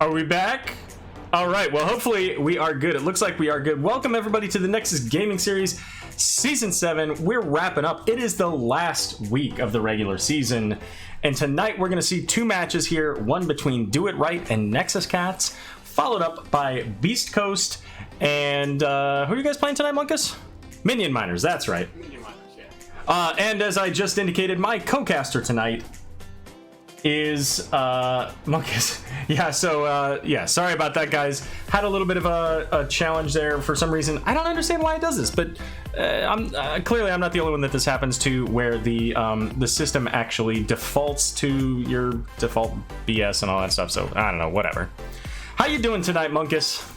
Are we back? All right, well, hopefully we are good. It looks like we are good. Welcome, everybody, to the Nexus Gaming Series, Season 7. We're wrapping up. It is the last week of the regular season, and tonight we're going to see two matches here, one between Do It Right and Nexus Cats, followed up by Beast Coast, and who are you guys playing tonight, Munkus? Minion Miners, that's right. Minion Miners, yeah. And as I just indicated, my CoCaster tonight is Munkus. Yeah, so yeah, sorry about that, guys. Had a little bit of a challenge there for some reason. I don't understand why it does this, but clearly I'm not the only one that this happens to, where the system actually defaults to your default BS and all that stuff. So I don't know, whatever. How you doing tonight, Munkus?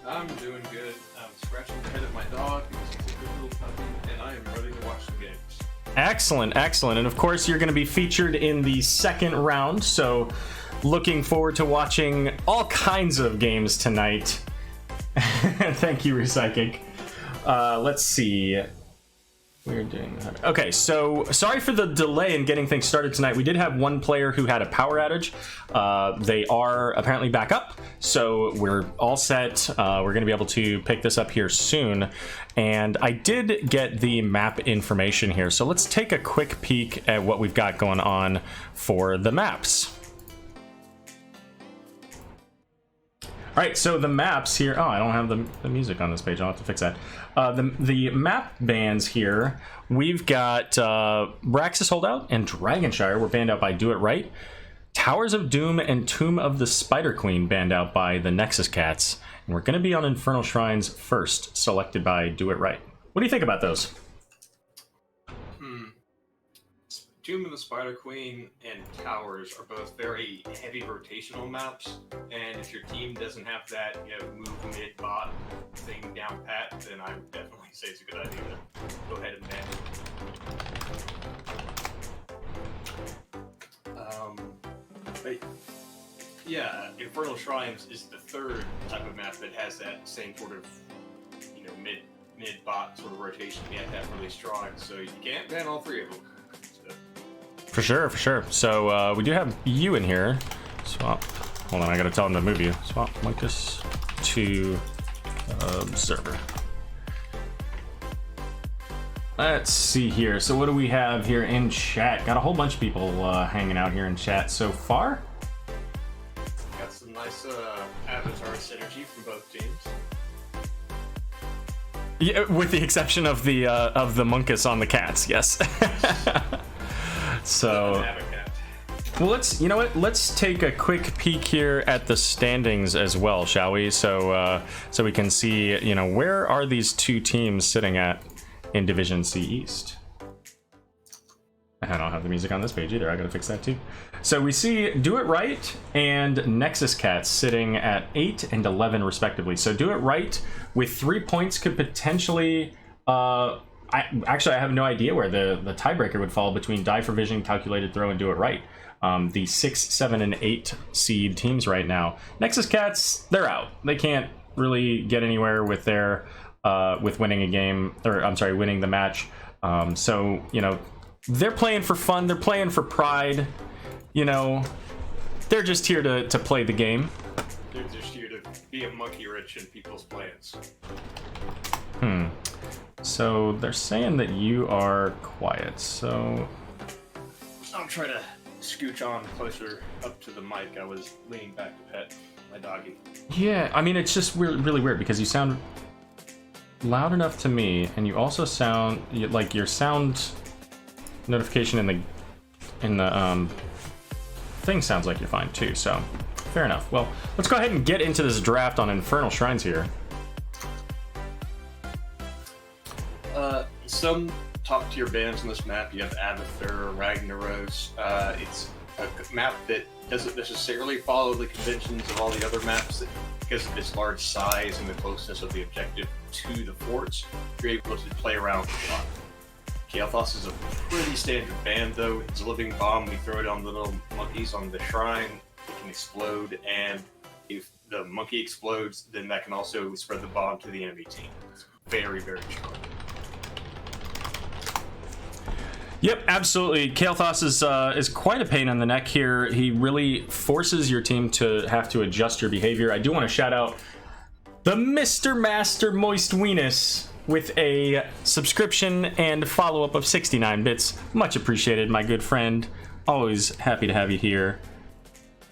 I'm doing good. I'm scratching the head of my dog because he's a good little puppy, and I am ready to watch some games. Excellent, excellent. And of course, you're going to be featured in the second round, so looking forward to watching all kinds of games tonight. Thank you, Recycling. Let's see. We're doing that. Okay, so sorry for the delay in getting things started tonight. We did have one player who had a power outage. They are apparently back up, so we're all set. We're going to be able to pick this up here soon. And I did get the map information here, so let's take a quick peek at what we've got going on for the maps. All right, so the maps here. Oh, I don't have the music on this page. I'll have to fix that. The map bans here. We've got Braxis Holdout and Dragonshire were banned out by Do It Right. Towers of Doom and Tomb of the Spider Queen banned out by the Nexus Cats. And we're going to be on Infernal Shrines first, selected by Do It Right. What do you think about those? Tomb of the Spider Queen and Towers are both very heavy rotational maps, and if your team doesn't have that, move mid bot thing down pat, then I would definitely say it's a good idea to go ahead and ban it. But yeah, Infernal Shrines is the third type of map that has that same sort of mid bot sort of rotation you have to have really strong, so you can't ban all three of them. For sure, for sure. So we do have you in here. Swap. Hold on, I gotta tell him to move you. Swap Munkus to observer. Let's see here. So what do we have here in chat? Got a whole bunch of people hanging out here in chat so far. Got some nice avatar synergy from both teams. Yeah, with the exception of the Munkus on the cats. Yes. So, well, let's take a quick peek here at the standings as well, shall we? So we can see, where are these two teams sitting at in Division C East? I don't have the music on this page either. I gotta fix that too. So we see Do It Right and Nexus Cats sitting at 8 and 11 respectively. So Do It Right with 3 points could potentially I have no idea where the tiebreaker would fall between Die for Vision, Calculated Throw, and Do It Right. The 6, 7, and 8 seed teams right now. Nexus Cats, they're out. They can't really get anywhere with their with winning a game, or I'm sorry, winning the match. So they're playing for fun. They're playing for pride. They're just here to play the game. They're just here to be a monkey wrench in people's plans. So they're saying that you are quiet, so I'll try to scooch on closer up to the mic. I was leaning back to pet my doggy. Yeah, I mean, it's just really weird because you sound loud enough to me, and you also sound like your sound notification in the thing sounds like you're fine too, so fair enough. Well, let's go ahead and get into this draft on Infernal Shrines here. Some top tier bands on this map. You have Abathur, Ragnaros. It's a map that doesn't necessarily follow the conventions of all the other maps because of its large size and the closeness of the objective to the forts. You're able to play around with a lot. Kael'thas is a pretty standard band though. It's a living bomb. We throw it on the little monkeys on the shrine. It can explode, and if the monkey explodes, then that can also spread the bomb to the enemy team. It's very, very strong. Yep, absolutely. Kael'thas is quite a pain in the neck here. He really forces your team to have to adjust your behavior. I do want to shout out the Mr. Master Moist Weenus with a subscription and follow-up of 69 bits. Much appreciated, my good friend. Always happy to have you here.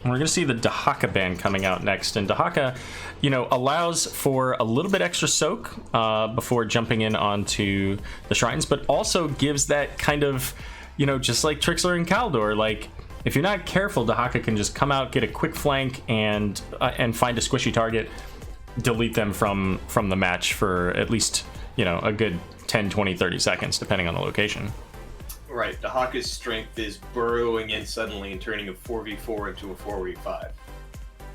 And we're going to see the Dahaka ban coming out next. And Dahaka, you know, allows for a little bit extra soak before jumping in onto the shrines, but also gives that kind of, you know, just like Trixler and Kaldor, like, if you're not careful, Dahaka can just come out, get a quick flank, and find a squishy target, delete them from the match for at least, you know, a good 10, 20, 30 seconds, depending on the location. Right, Dahaka's strength is burrowing in suddenly and turning a 4v4 into a 4v5.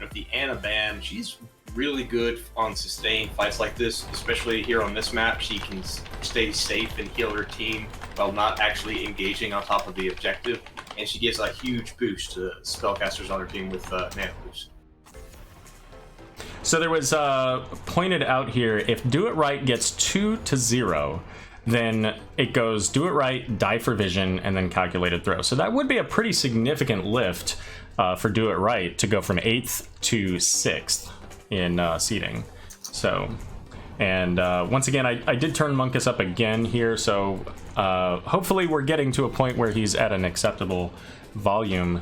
With the Ana ban, she's really good on sustained fights like this, especially here on this map. She can stay safe and heal her team while not actually engaging on top of the objective, and she gives a huge boost to spellcasters on her team with mana boost. So there was pointed out here, if Do It Right gets 2-0, then it goes Do It Right, Die for Vision, and then Calculated Throw. So that would be a pretty significant lift for Do It Right to go from 8th to 6th in seeding. So, and once again, I did turn Munkus up again here, so hopefully we're getting to a point where he's at an acceptable volume.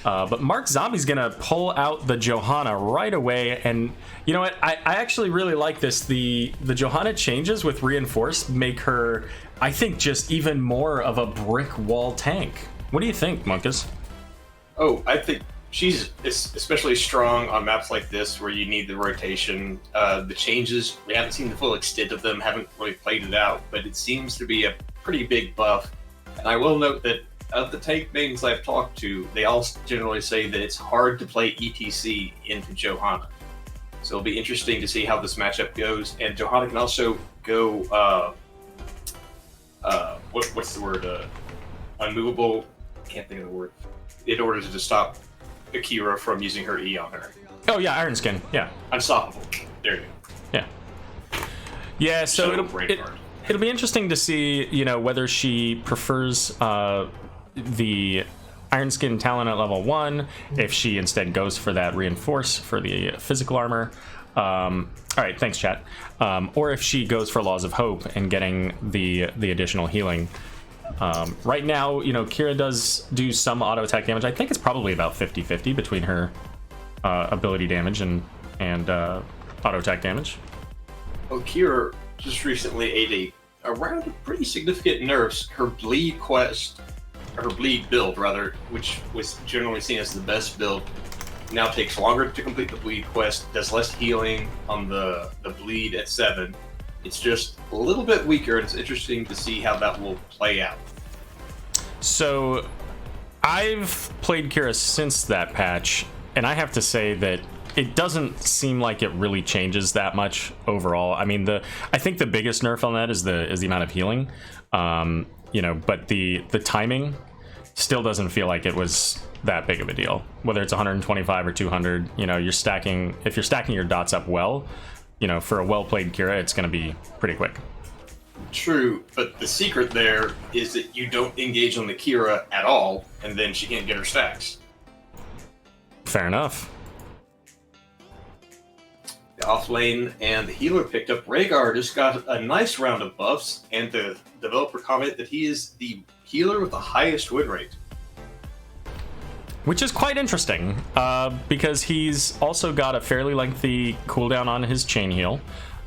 But Mark Zombie's gonna pull out the Johanna right away, and you know what? I actually really like this. The Johanna changes with Reinforced make her, I think, just even more of a brick wall tank. What do you think, Munkus? Oh, I think she's especially strong on maps like this where you need the rotation. The changes, we haven't seen the full extent of them, haven't really played it out, but it seems to be a pretty big buff. And I will note that of the tank mains I've talked to, they all generally say that it's hard to play ETC into Johanna. So it'll be interesting to see how this matchup goes. And Johanna can also go, what's the word? Unmovable? Can't think of the word. In order to stop Akira from using her E on her. Oh yeah, Iron Skin. Yeah. Unstoppable. There you go. Yeah. Yeah. So it'll be interesting to see, you know, whether she prefers the Iron Skin talent at level 1, if she instead goes for that Reinforce for the physical armor. All right, thanks, chat. Or if she goes for Laws of Hope and getting the additional healing. Right now, you know, Kira does do some auto attack damage. I think it's probably about 50-50 between her ability damage and auto attack damage. Well, Kira just recently ate a round of pretty significant nerfs. Her bleed build, rather, which was generally seen as the best build, now takes longer to complete the bleed quest, does less healing on the bleed at 7. It's just a little bit weaker, and it's interesting to see how that will play out. So I've played Kira since that patch, and I have to say that it doesn't seem like it really changes that much overall. I mean, I think the biggest nerf on that is the amount of healing, you know, but the timing still doesn't feel like it was that big of a deal. Whether it's 125 or 200, you know, if you're stacking your dots up well, you know, for a well-played Kira, it's going to be pretty quick. True, but the secret there is that you don't engage on the Kira at all, and then she can't get her stacks. Fair enough. The off lane and the healer picked up. Rhaegar just got a nice round of buffs, and the developer commented that he is the healer with the highest win rate. Which is quite interesting, because he's also got a fairly lengthy cooldown on his chain heal,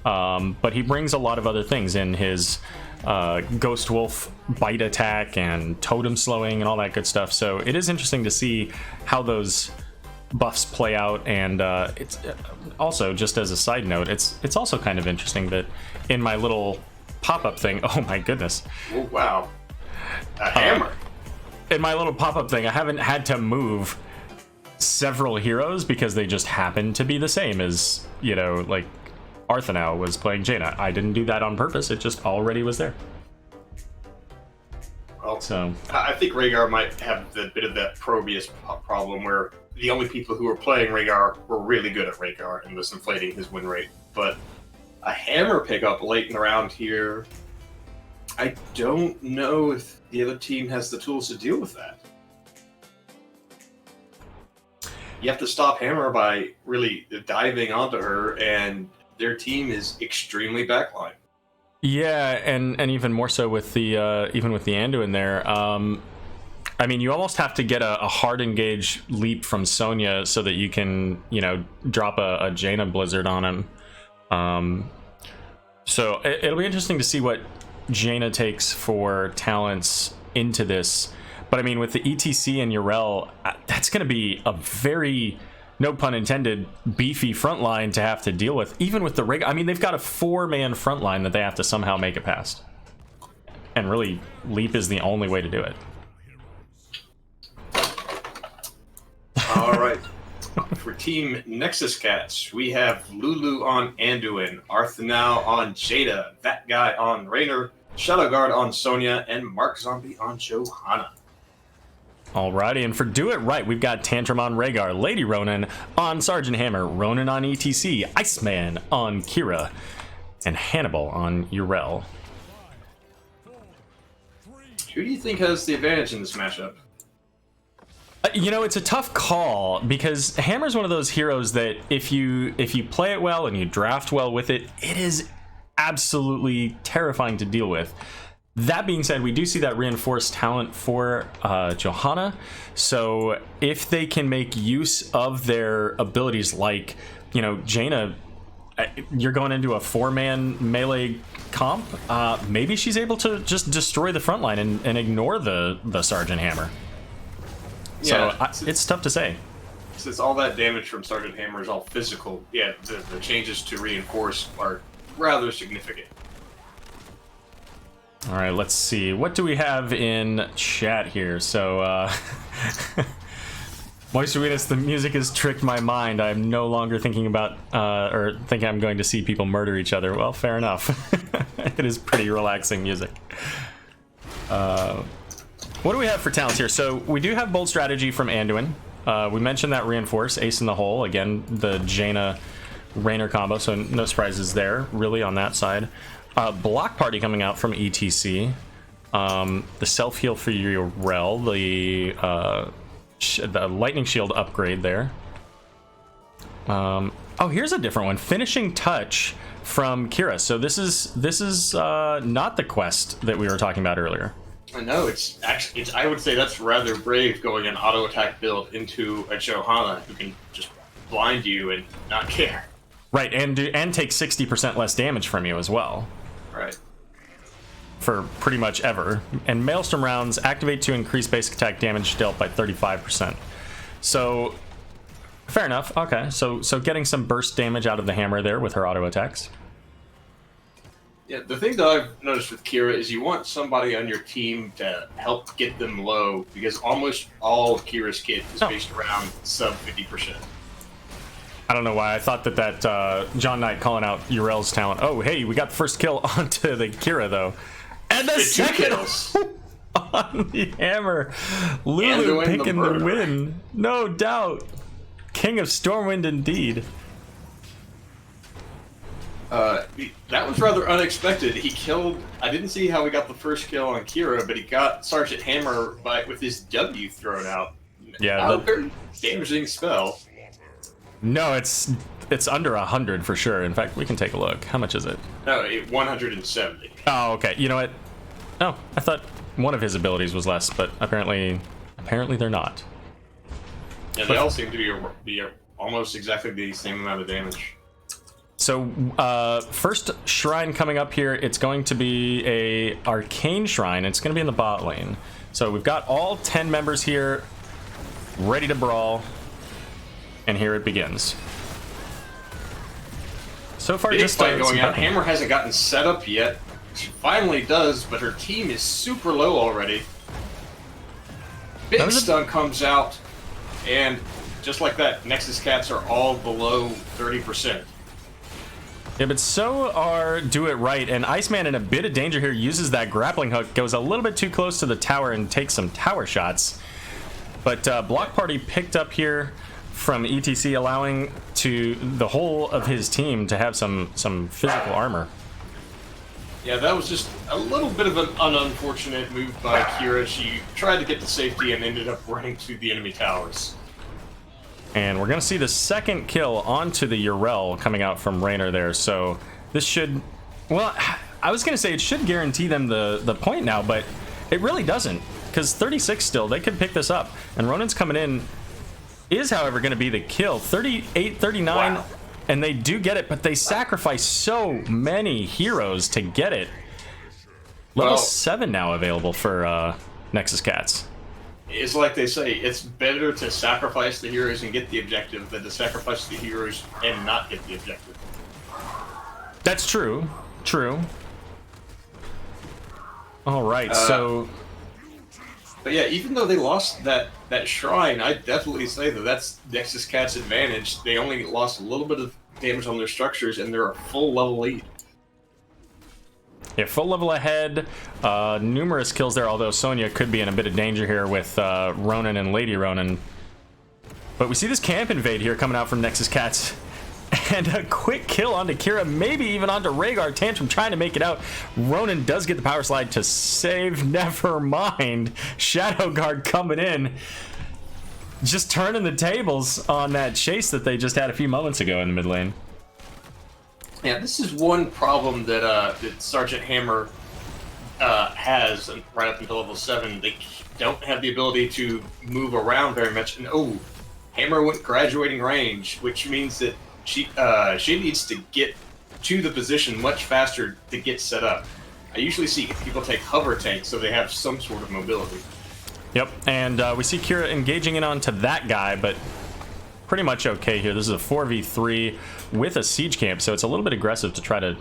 but he brings a lot of other things in his Ghost Wolf bite attack and totem slowing and all that good stuff. So it is interesting to see how those buffs play out, and it's also, just as a side note, it's also kind of interesting that in my little pop-up thing, oh my goodness. Oh, wow. A hammer. In my little pop-up thing, I haven't had to move several heroes because they just happen to be the same as, you know, like Arthanau was playing Jaina. I didn't do that on purpose, it just already was there. Well, so I think Rhaegar might have the bit of that Probius problem where the only people who were playing Rhaegar were really good at Rhaegar and was inflating his win rate. But a hammer pickup late in the round here, I don't know if the other team has the tools to deal with that. You have to stop Hammer by really diving onto her, and their team is extremely backline. Yeah, and even more so with the even with the Andu in there. I mean, you almost have to get a hard engage leap from Sonya so that you can, you know, drop a Jaina Blizzard on him. So it'll be interesting to see what Jaina takes for talents into this. But I mean, with the ETC and Yrel, that's going to be a very, no pun intended, beefy front line to have to deal with. Even with the rig, I mean, they've got a 4-man front line that they have to somehow make it past. And really, Leap is the only way to do it. All right. For Team Nexus Cats, we have Lulu on Anduin, Arthanau on Jada, That Guy on Raynor, Shadowguard on Sonya, and Mark Zombie on Johanna. Alrighty, and for Do It Right, we've got Tantrum on Rhaegar, Lady Ronan on Sergeant Hammer, Ronan on ETC, Iceman on Kira, and Hannibal on Yrel. Who do you think has the advantage in this matchup? You know, it's a tough call because Hammer's one of those heroes that if you play it well and you draft well with it, it is absolutely terrifying to deal with. That being said, we do see that reinforced talent for Johanna. So if they can make use of their abilities, like, you know, Jaina, you're going into a 4-man melee comp, maybe she's able to just destroy the front line and ignore the Sergeant Hammer. Yeah, so it's tough to say. Since all that damage from Sergeant Hammer is all physical, yeah, the changes to reinforce are rather significant. All right, let's see. What do we have in chat here? So, Moisture Venus, the music has tricked my mind. I'm no longer thinking about, or thinking I'm going to see people murder each other. Well, fair enough. It is pretty relaxing music. What do we have for talents here? So we do have Bold Strategy from Anduin. We mentioned that Reinforce, Ace in the Hole. Again, the Jaina Raynor combo, so no surprises there, really, on that side. Block Party coming out from ETC. The Self-Heal for Yrel. The Lightning Shield upgrade there. Oh, here's a different one. Finishing Touch from Kira. So this is not the quest that we were talking about earlier. I know, it's actually, I would say that's rather brave, going an auto attack build into a Johanna who can just blind you and not care. Right, and take 60% less damage from you as well. Right. For pretty much ever. And Maelstrom rounds activate to increase basic attack damage dealt by 35%. So, fair enough. Okay, so getting some burst damage out of the hammer there with her auto attacks. Yeah, the thing that I've noticed with Kira is you want somebody on your team to help get them low, because almost all of Kira's kit is based around sub 50%. I don't know why. I thought that John Knight calling out Yrel's talent. Oh, hey, we got the first kill onto the Kira, though. And the second kills on the hammer. Lulu picking the win. No doubt. King of Stormwind indeed. That was rather unexpected. He killed... I didn't see how he got the first kill on Kira, but he got Sergeant Hammer with his W thrown out. Yeah, a very damaging spell. No, it's under 100 for sure. In fact, we can take a look. How much is it? No, 170. Oh, okay. You know what? Oh, I thought one of his abilities was less, but apparently they're not. Yeah, they all seem to be almost exactly the same amount of damage. So, first shrine coming up here, it's going to be a arcane shrine. It's going to be in the bot lane. So we've got all 10 members here, ready to brawl, and here it begins. So far, big just fight going out. Hammer hasn't gotten set up yet. She finally does, but her team is super low already. Big stun comes out, and just like that, Nexus Cats are all below 30%. Yeah, but so are Do It Right, and Iceman in a bit of danger here, uses that grappling hook, goes a little bit too close to the tower and takes some tower shots. But Block Party picked up here from ETC, allowing to the whole of his team to have some physical armor. Yeah, that was just a little bit of an unfortunate move by Kira. She tried to get to safety and ended up running to the enemy towers. And we're going to see the second kill onto the Urel coming out from Raynor there. So this should... Well, I was going to say it should guarantee them the point now, but it really doesn't. Because 36 still, they could pick this up. And Ronin's coming in is, however, going to be the kill. 38-39, wow. And they do get it, but they sacrifice so many heroes to get it. Level 7 now available for Nexus Cats. It's like they say, it's better to sacrifice the heroes and get the objective than to sacrifice the heroes and not get the objective. That's true. True. All right, so... But yeah, even though they lost that shrine, I'd definitely say that that's Nexus Cat's advantage. They only lost a little bit of damage on their structures, and they're a full level lead. Yeah, full level ahead. Numerous kills there, although Sonya could be in a bit of danger here with Ronin and Lady Ronin. But we see this camp invade here coming out from Nexus Cats. And a quick kill onto Kira, maybe even onto Rhaegar. Tantrum trying to make it out. Ronin does get the power slide to save. Never mind. Shadow Guard coming in. Just turning the tables on that chase that they just had a few moments ago in the mid lane. Yeah, this is one problem that Sergeant Hammer has right up until level 7. They don't have the ability to move around very much. And Hammer went graduating range, which means that she needs to get to the position much faster to get set up. I usually see people take hover tanks so they have some sort of mobility. Yep, and we see Kira engaging in onto that guy, but pretty much okay here. This is a 4v3 with a siege camp, so it's a little bit aggressive to try to,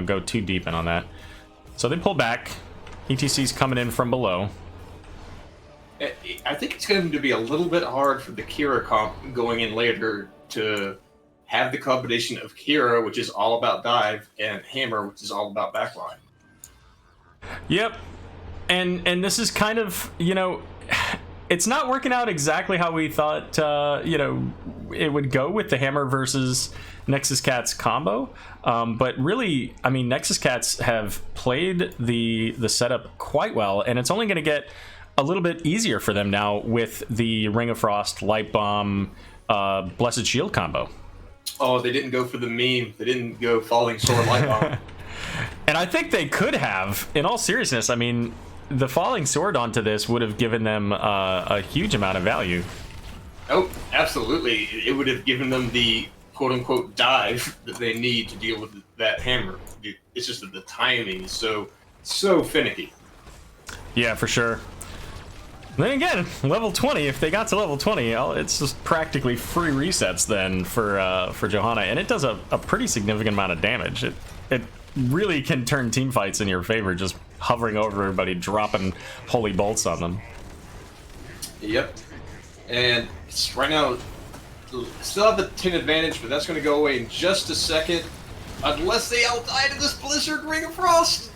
go too deep in on that. So they pull back. ETC's coming in from below. I think it's going to be a little bit hard for the Kira comp going in later to have the combination of Kira, which is all about dive, and Hammer, which is all about backline. Yep. And this is kind of, it's not working out exactly how we thought, it would go with the Hammer versus Nexus Cats combo. But really, I mean, Nexus Cats have played the setup quite well, and it's only going to get a little bit easier for them now with the Ring of Frost, Light Bomb, Blessed Shield combo. Oh, they didn't go for the meme. They didn't go Falling Sword, Light Bomb. And I think they could have, in all seriousness. I mean, the Falling Sword onto this would have given them a huge amount of value. Oh, absolutely. It would have given them the quote-unquote dive that they need to deal with that Hammer. It's just that the timing is so finicky. Yeah, for sure. Then again, level 20, if they got to level 20, it's just practically free resets then for Johanna, and it does a pretty significant amount of damage. It really can turn team fights in your favor, just hovering over everybody, dropping holy bolts on them. Yep. And right now, still have the 10 advantage, but that's going to go away in just a second, unless they all die to this Blizzard Ring of Frost.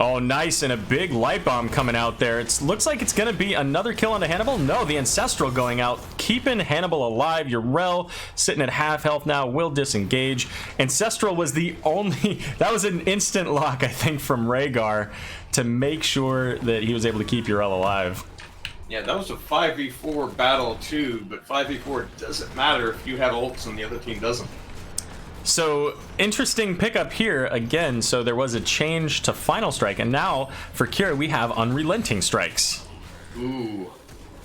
Oh, nice, and a big light bomb coming out there. It looks like it's going to be another kill onto Hannibal. No, the Ancestral going out, keeping Hannibal alive. Urel sitting at half health now, will disengage. Ancestral was the only... That was an instant lock, I think, from Rhaegar to make sure that he was able to keep Urel alive. Yeah, that was a 5v4 battle, too, but 5v4 doesn't matter if you have ults and the other team doesn't. So, interesting pickup here again. So there was a change to Final Strike, and now for Kira we have Unrelenting Strikes. Ooh,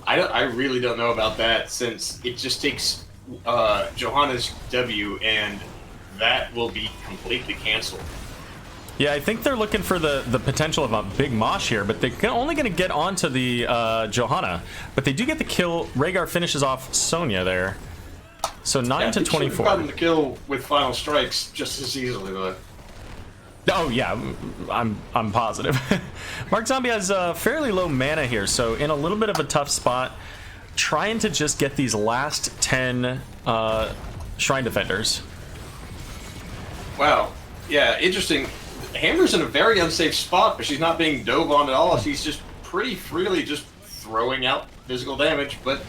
I really don't know about that, since it just takes Johanna's W, and that will be completely canceled. Yeah, I think they're looking for the potential of a big mosh here, but they're only going to get onto the Johanna. But they do get the kill. Rhaegar finishes off Sonya there. So 9 to 24. Gotten the kill with Final Strikes just as easily, though. Oh yeah, I'm positive. Mark Zombie has fairly low mana here, so in a little bit of a tough spot, trying to just get these last 10 Shrine Defenders. Wow. Yeah, interesting. Hammer's in a very unsafe spot, but she's not being dove on at all. She's just pretty freely just throwing out physical damage, but...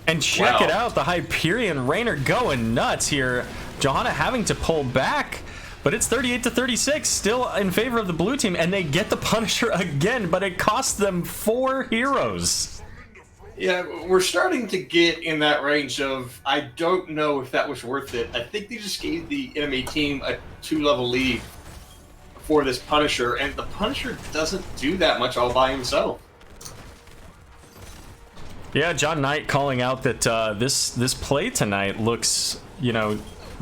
And check it out, the Hyperion Raynor going nuts here. Johanna having to pull back, But it's 38-36, still in favor of the blue team, and they get the Punisher again, but it costs them 4 heroes. Yeah, we're starting to get in that range of, I don't know if that was worth it. I think they just gave the enemy team a 2-level lead for this Punisher, and the Punisher doesn't do that much all by himself. Yeah, John Knight calling out that this play tonight looks, you know,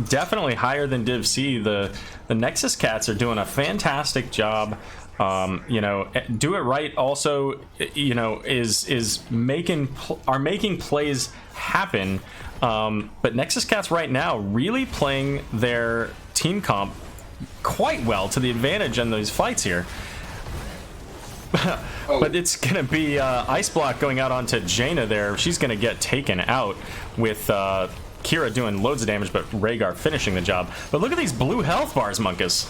definitely higher than Div C. The Nexus cats are doing a fantastic job. You know, Do It Right also, you know, is making plays happen. But Nexus cats right now really playing their team comp quite well to the advantage in these fights here. But it's gonna be Ice Block going out onto Jaina there. She's gonna get taken out with Kira doing loads of damage, but Rhaegar finishing the job. But look at these blue health bars, Munkus.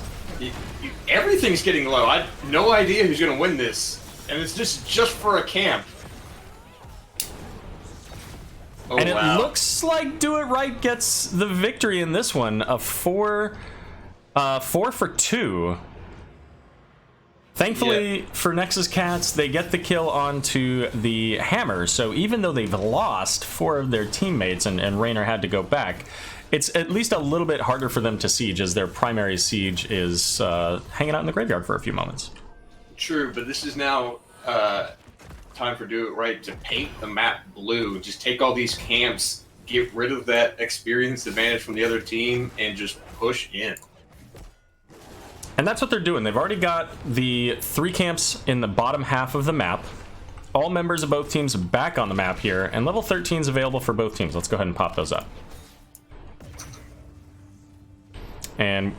Everything's getting low. I have no idea who's gonna win this, and it's just for a camp. Oh, and it wow. looks like Do It Right gets the victory in this one. A 4 for 2. Thankfully for Nexus Cats, they get the kill onto the Hammer. So even though they've lost 4 of their teammates and Raynor had to go back, it's at least a little bit harder for them to siege, as their primary siege is hanging out in the graveyard for a few moments. True, but this is now time for Do It Right to paint the map blue. Just take all these camps, get rid of that experience advantage from the other team, and just push in. And that's what they're doing. They've already got the 3 camps in the bottom half of the map. All members of both teams back on the map here, and level 13 is available for both teams. Let's go ahead and pop those up. And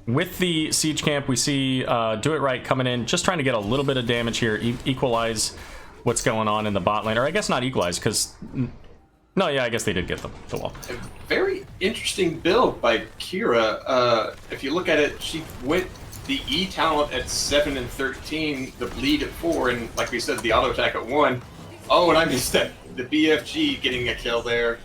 with the siege camp, we see Do It Right coming in, just trying to get a little bit of damage here, equalize what's going on in the bot lane. Or I guess not equalize, because... No, yeah, I guess they did get the wall. A very interesting build by Kira. If you look at it, she went the E talent at 7 and 13, the bleed at 4, and like we said, the auto attack at 1. Oh, and I missed that. The BFG getting a kill there.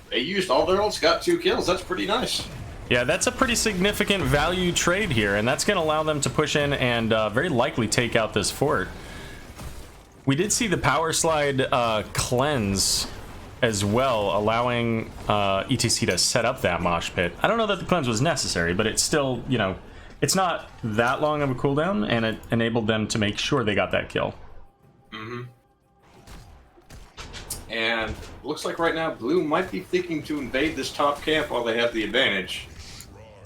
They used all their ults, got 2 kills. That's pretty nice. Yeah, that's a pretty significant value trade here, and that's going to allow them to push in and very likely take out this fort. We did see the power slide cleanse as well, allowing ETC to set up that mosh pit. I don't know that the cleanse was necessary, but it's still, you know, it's not that long of a cooldown, and it enabled them to make sure they got that kill. Mm-hmm. And looks like right now Blue might be thinking to invade this top camp while they have the advantage.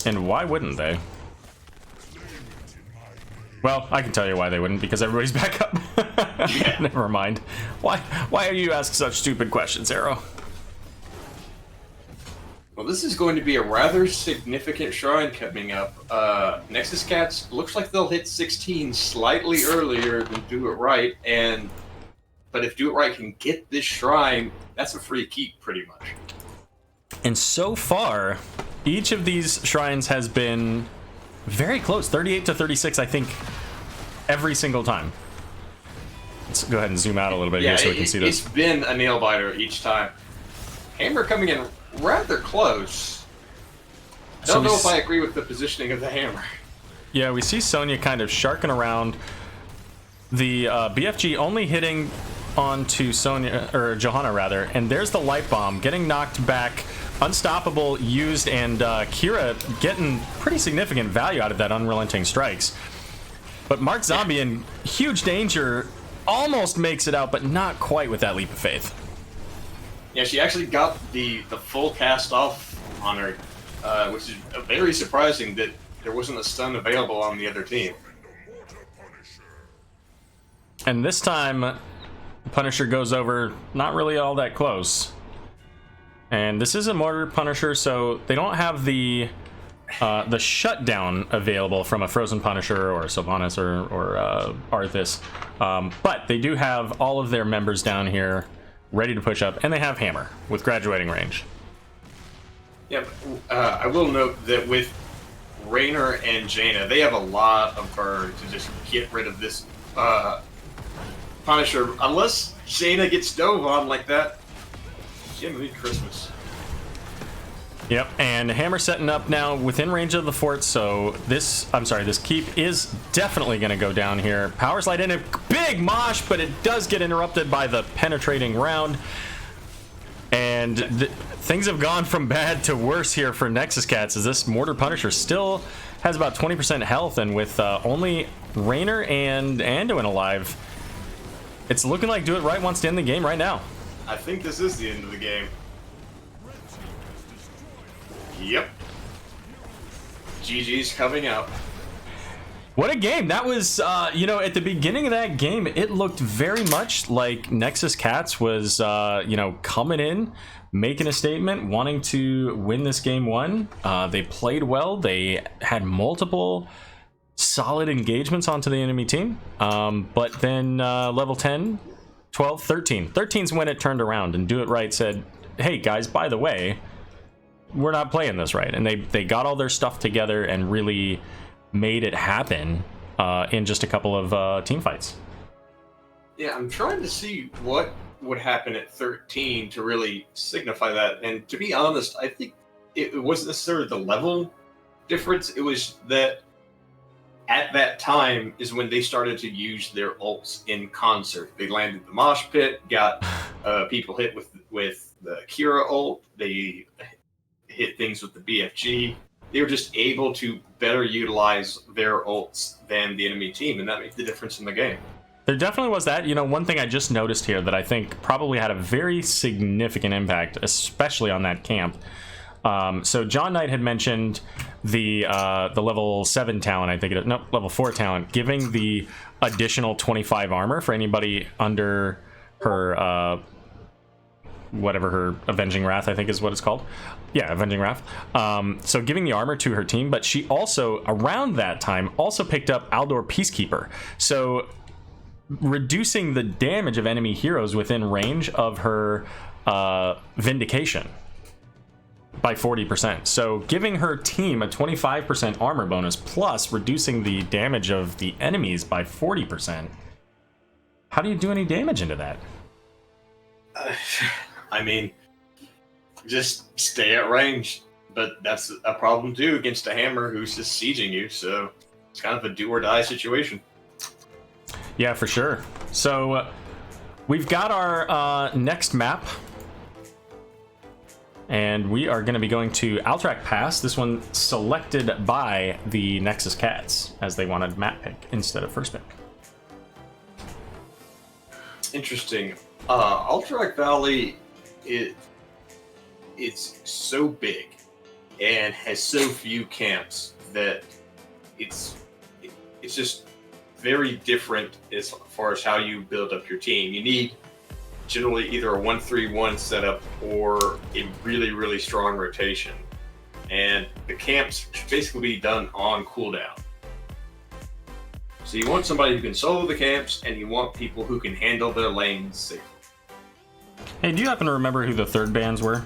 And why wouldn't they? Well, I can tell you why they wouldn't, because everybody's back up. Yeah. Never mind. Why do you ask such stupid questions, Aero? Well, this is going to be a rather significant shrine coming up. Nexus Cats looks like they'll hit 16 slightly earlier than Do It Right, but if Do It Right can get this shrine, that's a free keep pretty much. And so far, each of these shrines has been very close, 38-36, I think, every single time. Let's go ahead and zoom out a little bit here so we can see this. It's been a nail biter each time. Hammer coming in rather close. Don't know if I agree with the positioning of the hammer. Yeah, we see Sonya kind of sharking around. The BFG only hitting onto Sonya, or Johanna rather, and there's the light bomb getting knocked back. Unstoppable used, and Kira getting pretty significant value out of that unrelenting strikes. But Mark Zombie in huge danger, almost makes it out, but not quite with that leap of faith. Yeah, she actually got the full cast off on her, which is very surprising that there wasn't a stun available on the other team. And this time, Punisher goes over not really all that close. And this is a Mortar Punisher, so they don't have the shutdown available from a Frozen Punisher or a Sylvanas or Arthas. But they do have all of their members down here ready to push up, and they have Hammer with graduating range. Yeah, I will note that with Raynor and Jaina, they have a lot of burn to just get rid of this Punisher. Unless Jaina gets dove on like that, Jim, need Christmas. Yep, and Hammer setting up now within range of the fort, so this keep is definitely going to go down here. Power slide in a big mosh, but it does get interrupted by the penetrating round. And things have gone from bad to worse here for Nexus Cats, as this Mortar Punisher still has about 20% health, and with only Raynor and Anduin alive, it's looking like Do It Right wants to end the game right now. I think this is the end of the game. Yep. GG's coming out. What a game. That was, you know, at the beginning of that game, it looked very much like Nexus Cats was, you know, coming in, making a statement, wanting to win this game one. They played well. They had multiple solid engagements onto the enemy team. But then level 10, 12, 13. 13's when it turned around, and Do It Right said, hey, guys, by the way, we're not playing this right. And they got all their stuff together and really made it happen in just a couple of team fights. Yeah, I'm trying to see what would happen at 13 to really signify that. And to be honest, I think it wasn't necessarily the level difference. It was that at that time is when they started to use their ults in concert. They landed the mosh pit, got people hit with the Kira ult. They hit things with the BFG. They were just able to better utilize their ults than the enemy team, and that made the difference in the game. There definitely was that. You know, one thing I just noticed here that I think probably had a very significant impact, especially on that camp. So John Knight had mentioned the level 7 talent, I think level 4 talent, giving the additional 25 armor for anybody under her whatever her Avenging Wrath, I think is what it's called. Yeah, Avenging Wrath. So giving the armor to her team, but she also, around that time, also picked up Aldor Peacekeeper. So reducing the damage of enemy heroes within range of her Vindication by 40%. So giving her team a 25% armor bonus, plus reducing the damage of the enemies by 40%. How do you do any damage into that? I mean, just stay at range, but that's a problem too against a Hammer who's just sieging you, so it's kind of a do or die situation. Yeah, for sure. So we've got our next map, and we are going to be going to Alterac Pass, this one selected by the Nexus Cats, as they wanted map pick instead of first pick. Interesting. Alterac Valley, it's so big and has so few camps that it's just very different as far as how you build up your team. You need generally either a 1-3-1 setup or a really, really strong rotation. And the camps should basically be done on cooldown. So you want somebody who can solo the camps, and you want people who can handle their lanes safely. Hey, do you happen to remember who the third bands were?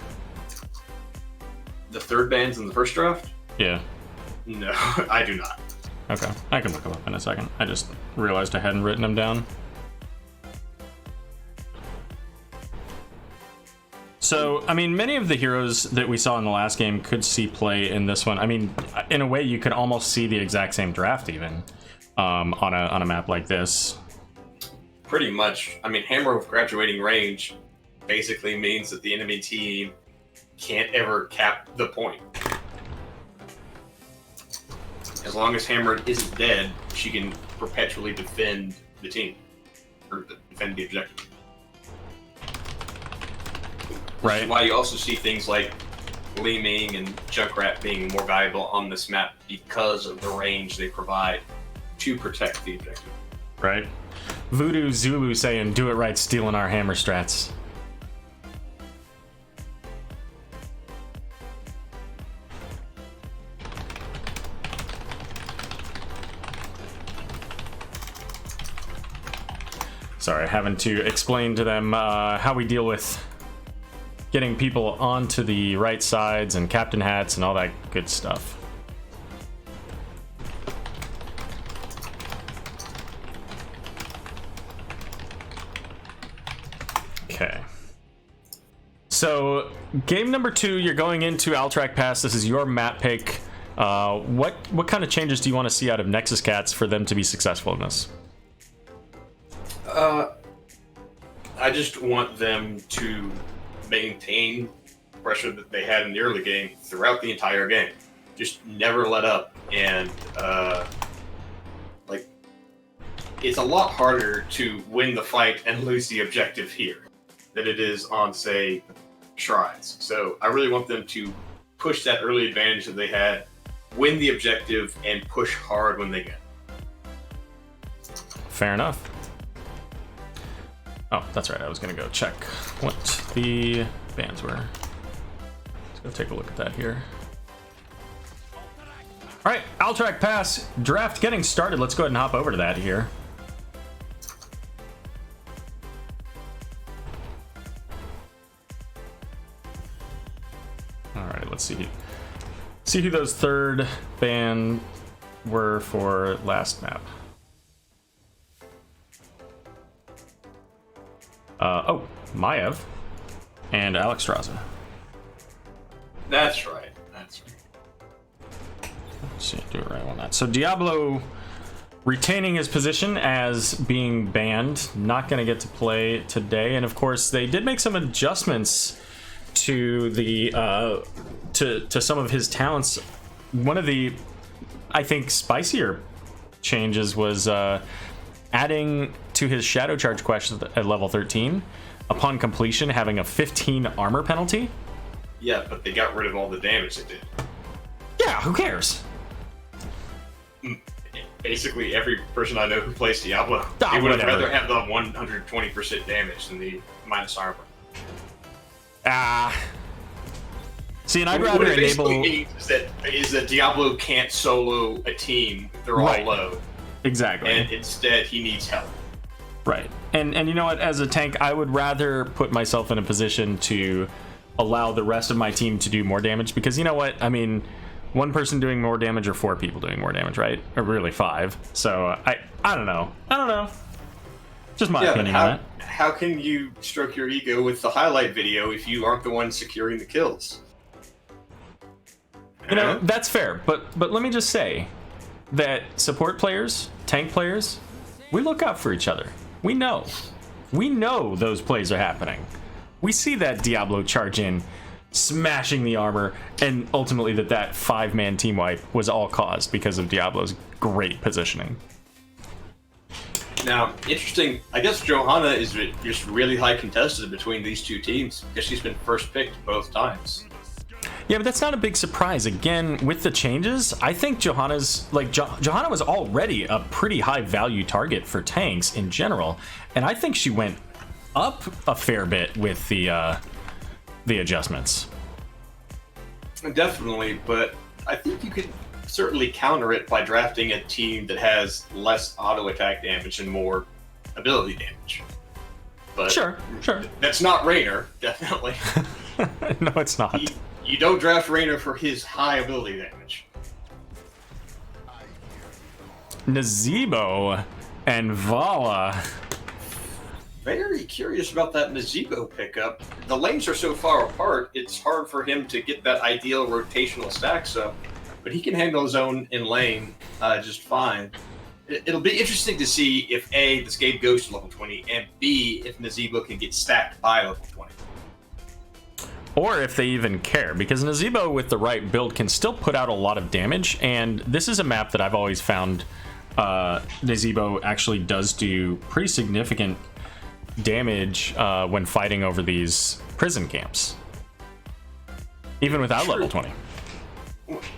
The third bands in the first draft? Yeah. No, I do not. Okay, I can look them up in a second. I just realized I hadn't written them down. So, I mean, many of the heroes that we saw in the last game could see play in this one. I mean, in a way, you could almost see the exact same draft even on a map like this. Pretty much. I mean, Hammer with graduating range basically means that the enemy team can't ever cap the point. As long as Hammer isn't dead, she can perpetually defend the team, or defend the objective. Right. Which is why you also see things like Li Ming and Junkrat being more valuable on this map because of the range they provide to protect the objective. Right. Voodoo Zulu saying, "Do it right, stealing our Hammer strats." Sorry, having to explain to them how we deal with getting people onto the right sides and captain hats and all that good stuff. Okay. So game number 2, you're going into Alterac Pass. This is your map pick. What kind of changes do you want to see out of Nexus Cats for them to be successful in this? I just want them to maintain pressure that they had in the early game throughout the entire game. Just never let up, and like, it's a lot harder to win the fight and lose the objective here than it is on, say, Shrines. So I really want them to push that early advantage that they had, win the objective, and push hard when they get it. Fair enough. Oh, that's right. I was going to go check what the bans were. Let's go take a look at that here. All right, Alterac Pass draft getting started. Let's go ahead and hop over to that here. All right, let's see who those third ban were for last map. Oh, Maev and Alex Straza. That's right. That's right. Let's see, do it right on that. So Diablo retaining his position as being banned, not going to get to play today. And of course, they did make some adjustments to the to some of his talents. One of the, I think, spicier changes was adding to his Shadow Charge quest at level 13, upon completion having a 15 armor penalty. Yeah, but they got rid of all the damage they did. Yeah, who cares? Basically, every person I know who plays Diablo, they would rather have the 120% damage than the minus armor. See, and I'd rather enable. Is that Diablo can't solo a team; they're all low. Exactly. And instead, he needs help. Right. And you know what? As a tank, I would rather put myself in a position to allow the rest of my team to do more damage, because you know what? I mean, one person doing more damage or 4 people doing more damage, right? Or really 5. So I don't know. Just my opinion on that. How can you stroke your ego with the highlight video if you aren't the one securing the kills? You know, that's fair. But let me just say that support players, tank players, we look out for each other. We know those plays are happening. We see that Diablo charge in, smashing the armor, and ultimately that 5-man team wipe was all caused because of Diablo's great positioning. Now, interesting, I guess Johanna is just really high contested between these two teams because she's been first picked both times. Yeah, but that's not a big surprise. Again, with the changes, I think Johanna was already a pretty high value target for tanks in general, and I think she went up a fair bit with the adjustments. Definitely, but I think you could certainly counter it by drafting a team that has less auto attack damage and more ability damage. But sure. That's not Raynor, definitely. No, it's not. You don't draft Raynor for his high ability damage. Nazebo and Vala. Very curious about that Nazebo pickup. The lanes are so far apart, it's hard for him to get that ideal rotational stacks up, but he can handle his own in lane just fine. It'll be interesting to see if A, the Scade goes to level 20, and B, if Nazebo can get stacked by level 20. Or if they even care, because Nazebo with the right build can still put out a lot of damage, and this is a map that I've always found Nazebo actually does do pretty significant damage when fighting over these prison camps, even without level 20.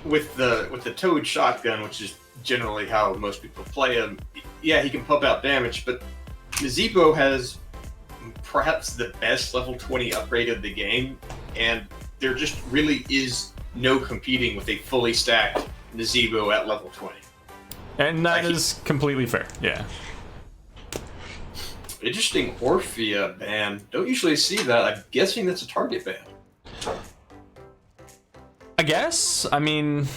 With the Toad shotgun, which is generally how most people play him, yeah, he can pump out damage, but Nazebo has perhaps the best level 20 upgrade of the game, and there just really is no competing with a fully stacked Nazebo at level 20. And that is completely fair, yeah. Interesting Orphea ban. Don't usually see that. I'm guessing that's a target ban. I guess. I mean,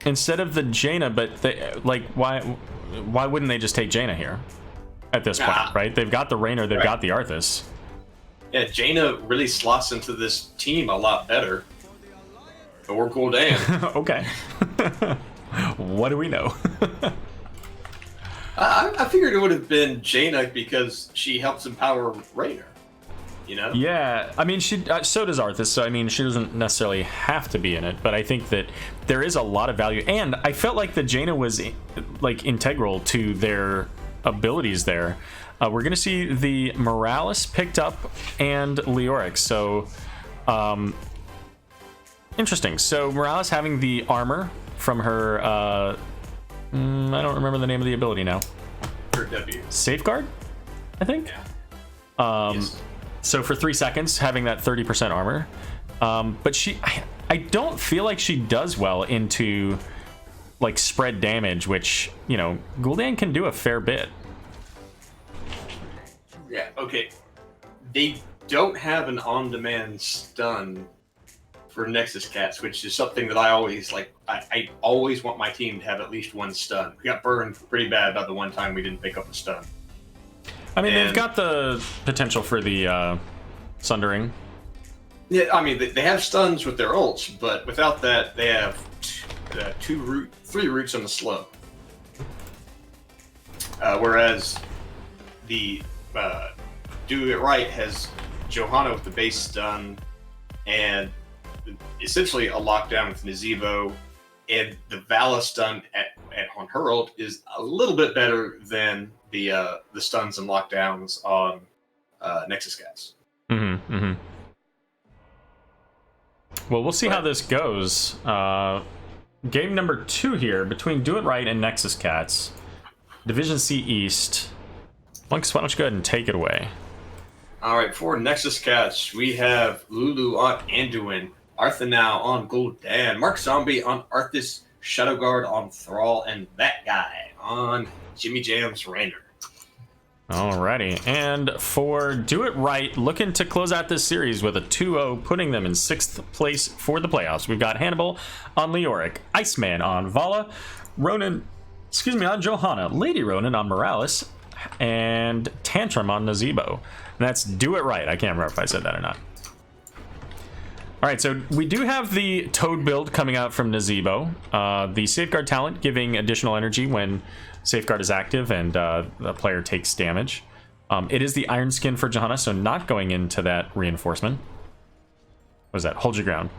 instead of the Jaina, but they, like, why wouldn't they just take Jaina here at this point, right? They've got the Raynor, they've got the Arthas. Yeah, Jaina really slots into this team a lot better. Or Gul'dan. Okay. What do we know? I figured it would have been Jaina because she helps empower Raynor. You know? Yeah, I mean, she so does Arthas, so I mean, she doesn't necessarily have to be in it, but I think that there is a lot of value, and I felt like that Jaina was like integral to their abilities there. We're gonna see the Morales picked up and Leoric, so interesting. So Morales having the armor from her I don't remember the name of the ability now. Her W. Safeguard, I think. Yeah. Yes. So for 3 seconds, having that 30% armor. But I don't feel like she does well into like spread damage, which, you know, Gul'dan can do a fair bit. Yeah, okay. They don't have an on-demand stun for Nexus Cats, which is something that I always like. I always want my team to have at least one stun. We got burned pretty bad about the one time we didn't pick up a stun. I mean, they've got the potential for the Sundering. Yeah, I mean, they have stuns with their ults, but without that, they have three roots on the slow. Whereas the Do It Right has Johanna with the base stun and essentially a lockdown with Nazeebo, and the Vala stun on her ult is a little bit better than the stuns and lockdowns on Nexus Cats. Mm-hmm, mm-hmm. Well, we'll see how this goes. Game number 2 here between Do It Right and Nexus Cats. Division C East. Munkus, why don't you go ahead and take it away? All right, for Nexus Cats, we have Lulu on Anduin, Arthanau on Gul'dan, Mark Zombie on Arthas, Shadowguard on Thrall, and that guy on Jimmy Jam's Raynor. Alrighty, and for Do It Right, looking to close out this series with a 2-0, putting them in 6th place for the playoffs. We've got Hannibal on Leoric, Iceman on Vala, Ronan, on Johanna, Lady Ronan on Morales, and Tantrum on Nazeebo. And that's Do It Right. I can't remember if I said that or not. Alright, so we do have the Toad build coming out from Nazeebo. The Safeguard talent giving additional energy when Safeguard is active and the player takes damage. It is the Iron Skin for Johanna, so not going into that reinforcement. What is that? Hold your ground.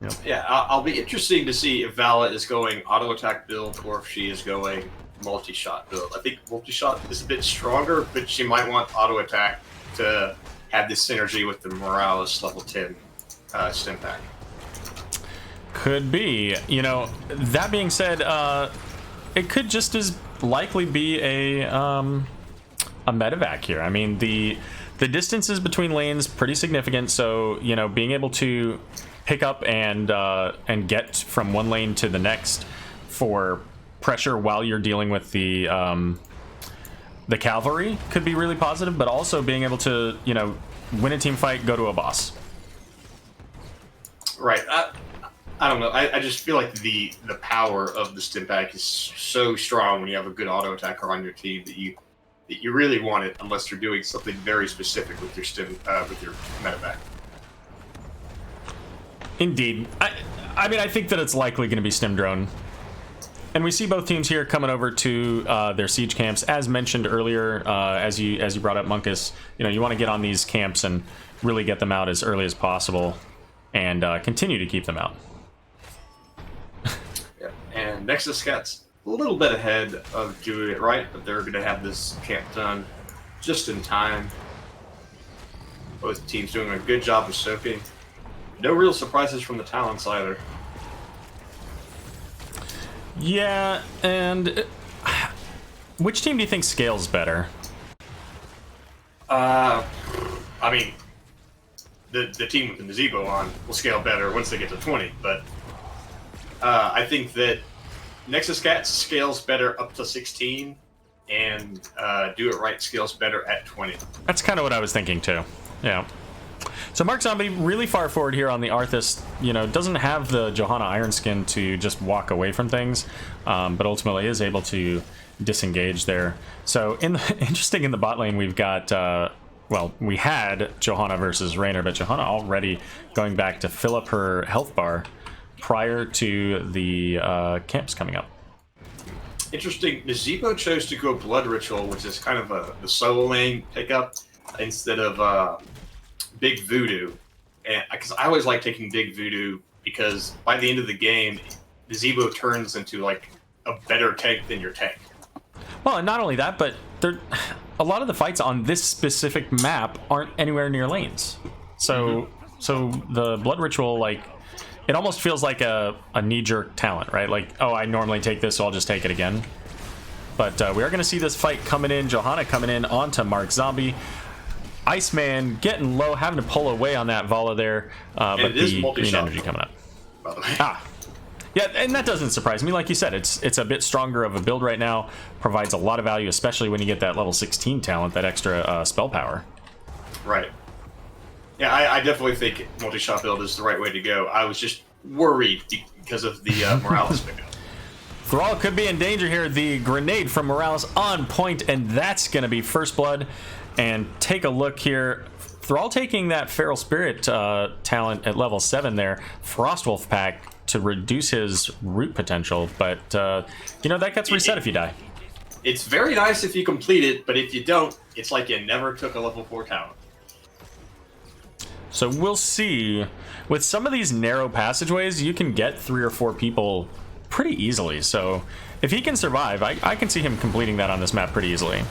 Yep. Yeah, I'll be interesting to see if Vala is going auto attack build or if she is going multi-shot build. I think multi-shot is a bit stronger, but she might want auto attack to have this synergy with the Morales level 10 stim pack. Could be. You know, that being said, it could just as likely be a medevac here. I mean, the distances between lanes pretty significant, so you know, being able to pick up and get from one lane to the next for pressure while you're dealing with the cavalry could be really positive, but also being able to, you know, win a team fight, go to a boss. Right. I don't know. I just feel like the power of the stim pack is so strong when you have a good auto attacker on your team that you really want it, unless you're doing something very specific with your with your medevac. Indeed. I mean, I think that it's likely going to be stim drone. And we see both teams here coming over to their siege camps. As mentioned earlier, as you brought up, Munkus, you know, you want to get on these camps and really get them out as early as possible and continue to keep them out. Yeah. And Nexus Cats a little bit ahead of Do It Right, but they're going to have this camp done just in time. Both teams doing a good job of soaking. No real surprises from the talents either. Yeah, and which team do you think scales better? I mean, the team with the Nazeebo on will scale better once they get to 20, but I think that Nexus Cats scales better up to 16, and Do It Right scales better at 20. That's kind of what I was thinking too. Yeah. So Mark Zombie really far forward here on the Arthas, you know, doesn't have the Johanna Iron Skin to just walk away from things, but ultimately is able to disengage there. So interesting in the bot lane, we've got well, we had Johanna versus Raynor, but Johanna already going back to fill up her health bar prior to the camps coming up. Interesting. Nazebo chose to go Blood Ritual, which is kind of the solo lane pickup, instead of Big Voodoo. And because I always like taking Big Voodoo, because by the end of the game, Nazebo turns into like a better tank than your tank. Well, and not only that, but a lot of the fights on this specific map aren't anywhere near lanes. So so the Blood Ritual, like, it almost feels like a knee-jerk talent, right? Like, oh, I normally take this, so I'll just take it again. But we are going to see this fight coming in. Johanna coming in onto Mark Zombie. Iceman getting low, having to pull away on that Vala there. But the green energy coming up. By the way. Yeah, and that doesn't surprise me. Like you said, it's a bit stronger of a build right now. Provides a lot of value, especially when you get that level 16 talent, that extra spell power. Right. Yeah, I definitely think multi-shot build is the right way to go. I was just worried because of the Morales pickup. Thrall could be in danger here. The grenade from Morales on point, and that's going to be first blood. And take a look here. Thrall taking that Feral Spirit talent at level 7 there. Frostwolf pack to reduce his root potential, but you know, that gets reset if you die. It's very nice if you complete it, but if you don't, it's like you never took a level 4 talent. So we'll see. With some of these narrow passageways, you can get 3 or 4 people pretty easily. So if he can survive, I can see him completing that on this map pretty easily.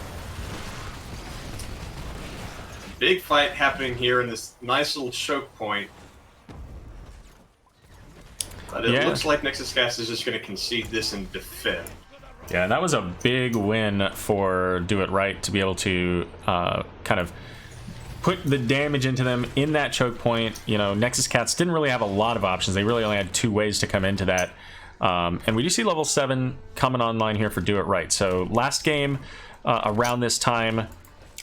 Big fight happening here in this nice little choke point. But it looks like Nexus Cast is just going to concede this and defend. Yeah, and that was a big win for Do It Right to be able to kind of put the damage into them in that choke point. You know, Nexus Cats didn't really have a lot of options. They really only had 2 ways to come into that. And we do see level 7 coming online here for Do It Right. So last game, around this time,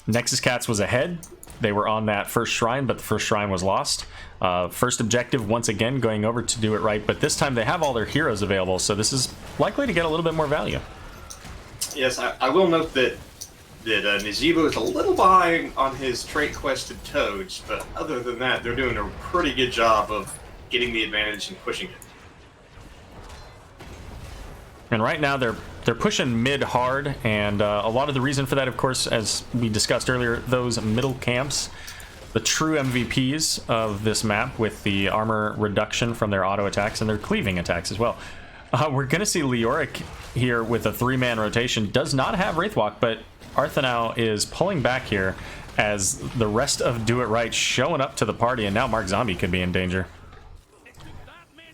Nexus Cats was ahead. They were on that first shrine, but the first shrine was lost. First objective, once again, going over to Do It Right, but this time they have all their heroes available, so this is likely to get a little bit more value. Yes, I will note that Nazebo is a little behind on his trait quested Toads, but other than that, they're doing a pretty good job of getting the advantage and pushing it. And right now they're pushing mid hard, and a lot of the reason for that, of course, as we discussed earlier, those middle camps, the true MVPs of this map with the armor reduction from their auto attacks and their cleaving attacks as well. We're going to see Leoric here with a 3-man rotation. Does not have Wraithwalk, but Arthanau is pulling back here as the rest of Do It Right showing up to the party, and now Mark Zombie could be in danger.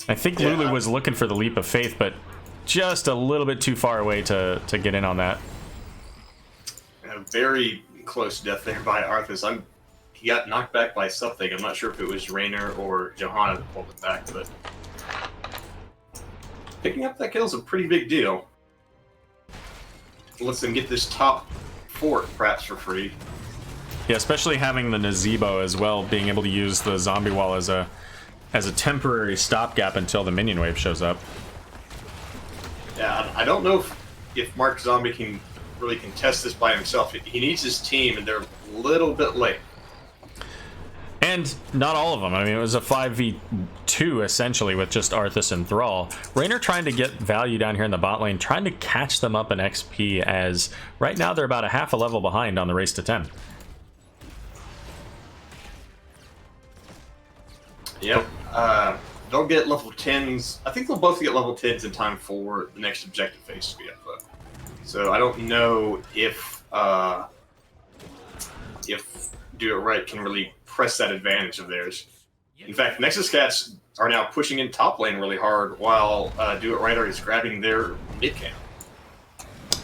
I think Lulu was looking for the leap of faith, but just a little bit too far away to get in on that. A very close death there by Arthas. He got knocked back by something. I'm not sure if it was Raynor or Johanna that pulled it back, but picking up that kill is a pretty big deal. Lets them get this top fort perhaps for free. Yeah, especially having the Nazebo as well, being able to use the zombie wall as a temporary stopgap until the minion wave shows up. Yeah, I don't know if Mark Zombie can really contest this by himself. He needs his team, and they're a little bit late. And not all of them. I mean, it was a 5v2 essentially with just Arthas and Thrall. Raynor trying to get value down here in the bot lane, trying to catch them up in XP, as right now they're about a half a level behind on the race to 10. Yep. They'll get level 10s. I think they'll both get level 10s in time for the next objective phase to be up, though. So I don't know if Do It Right can really press that advantage of theirs. In fact, Nexus Cats are now pushing in top lane really hard, while Do It Right is grabbing their mid camp.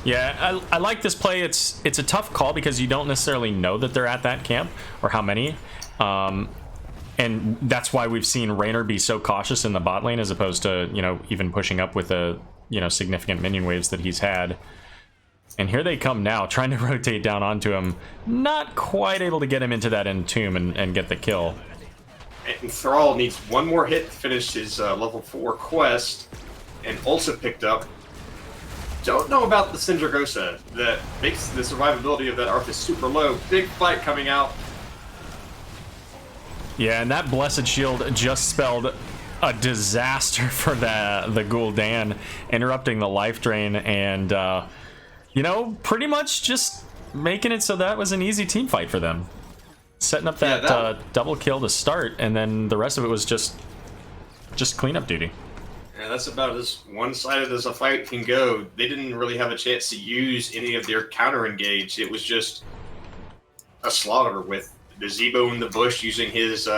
Yeah, I like this play. It's a tough call because you don't necessarily know that they're at that camp or how many. And that's why we've seen Raynor be so cautious in the bot lane as opposed to, you know, even pushing up with the, you know, significant minion waves that he's had. And here they come now, trying to rotate down onto him. Not quite able to get him into that entomb and get the kill. And Thrall needs one more hit to finish his level 4 quest, and also picked up. Don't know about the Syndragosa that makes the survivability of that Arthas super low. Big fight coming out. Yeah, and that Blessed Shield just spelled a disaster for the Gul'dan, interrupting the life drain, and you know, pretty much just making it so that was an easy team fight for them. Setting up that double kill to start, and then the rest of it was just cleanup duty. Yeah, that's about as one-sided as a fight can go. They didn't really have a chance to use any of their counter-engage. It was just a slaughter with Nazebo in the bush using his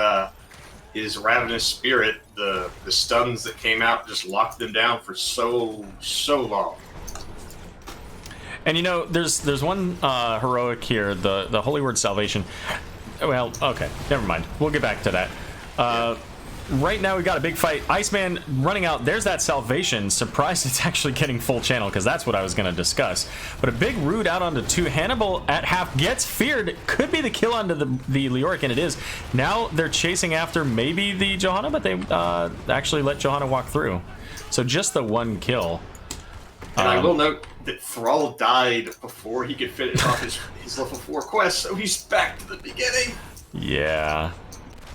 ravenous spirit. The stuns that came out just locked them down for so long. And you know, there's one heroic here, the Holy Word Salvation. Well, okay, never mind. We'll get back to that. Right now we got a big fight. Iceman running out. There's that Salvation. Surprised it's actually getting full channel, because that's what I was going to discuss. But a big root out onto 2. Hannibal at half gets feared. Could be the kill onto the Leoric, and it is. Now they're chasing after maybe the Johanna, but they actually let Johanna walk through. So just the 1 kill. And I will note that Thrall died before he could finish off his level 4 quest, so he's back to the beginning. Yeah.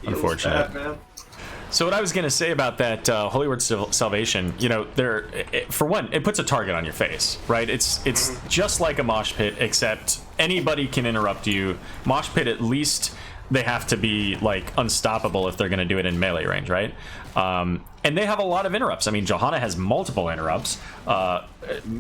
Unfortunate. Bad, man. So what I was going to say about that Holy Word Salvation, you know, for one, it puts a target on your face, right? It's just like a mosh pit, except anybody can interrupt you. Mosh pit, at least they have to be like unstoppable if they're going to do it in melee range, right? And they have a lot of interrupts. I mean, Johanna has multiple interrupts.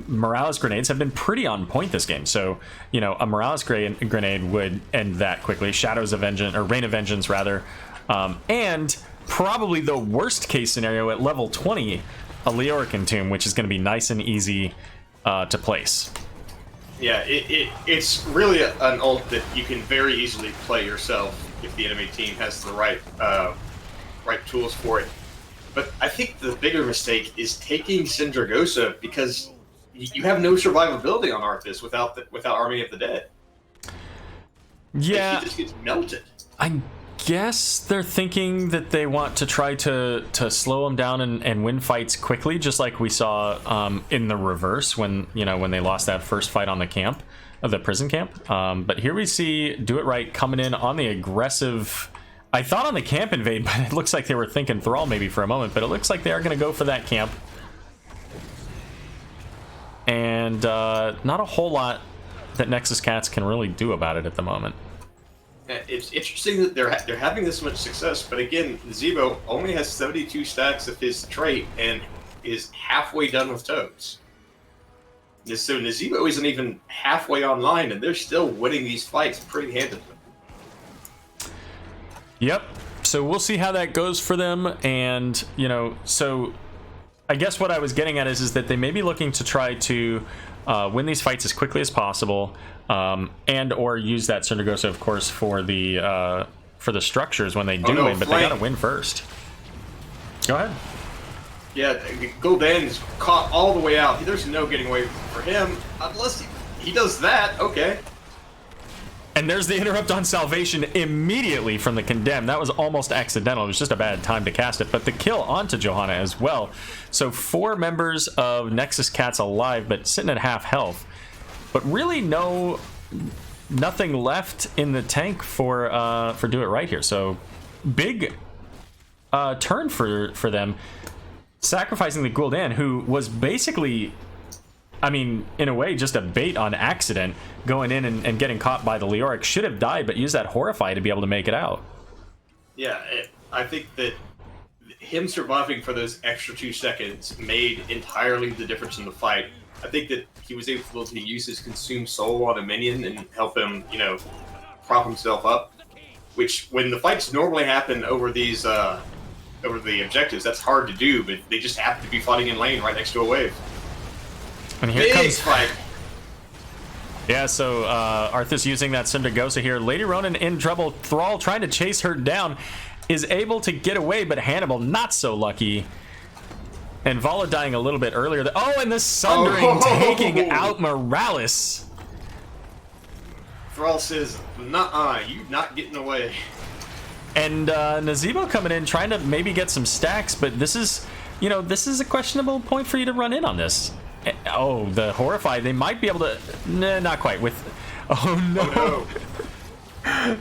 Morales grenades have been pretty on point this game. So, you know, a Morales grenade would end that quickly. Shadows of Vengeance, or Rain of Vengeance, rather. And probably the worst case scenario at level 20, a Leoric Entomb, which is going to be nice and easy to place. Yeah, it's really an ult that you can very easily play yourself if the enemy team has the right tools for it. But I think the bigger mistake is taking Syndragosa, because you have no survivability on Arthas without Army of the Dead. Yeah, like, he just gets melted. I guess they're thinking that they want to try to slow them down and win fights quickly, just like we saw in the reverse when they lost that first fight on the prison camp. But here we see Do It Right coming in on the aggressive. I thought on the camp invade, but it looks like they were thinking Thrall maybe for a moment, but it looks like they are going to go for that camp. And not a whole lot that Nexus Cats can really do about it at the moment. It's interesting that they're having this much success, but again, Nazebo only has 72 stacks of his trait and is halfway done with toads. So Nazebo isn't even halfway online, and they're still winning these fights pretty handedly. Yep. So we'll see how that goes for them, and so I guess what I was getting at is that they may be looking to try to win these fights as quickly as possible, and or use that Syndragosa, of course, for the structures when they do win, but they gotta win first. Go ahead. Yeah, Gul'dan's caught all the way out. There's no getting away for him unless he does that. Okay. And there's the interrupt on Salvation immediately from the Condemned. That was almost accidental. It was just a bad time to cast it. But the kill onto Johanna as well. So 4 members of Nexus Cats alive, but sitting at half health. But really nothing left in the tank for Do It Right here. So big turn for them. Sacrificing the Gul'dan, who was basically, I mean, in a way, just a bait on accident, going in and getting caught by the Leoric. Should have died, but used that Horrify to be able to make it out. Yeah, I think that him surviving for those extra 2 seconds made entirely the difference in the fight. I think that he was able to use his Consume Soul on a minion and help him, prop himself up. Which, when the fights normally happen over these, over the objectives, that's hard to do, but they just happen to be fighting in lane right next to a wave. And here comes fight. Yeah, so Arthas using that Syndragosa here. Lady Ronan in trouble. Thrall trying to chase her down. Is able to get away, but Hannibal not so lucky. And Vala dying a little bit earlier. And the Sundering taking out Morales. Thrall says, "Nuh-uh, you not getting away." And Nazebo coming in, trying to maybe get some stacks, but this is a questionable point for you to run in on this. Oh, the Horrify, they might be able to... Nah, not quite. Oh, no.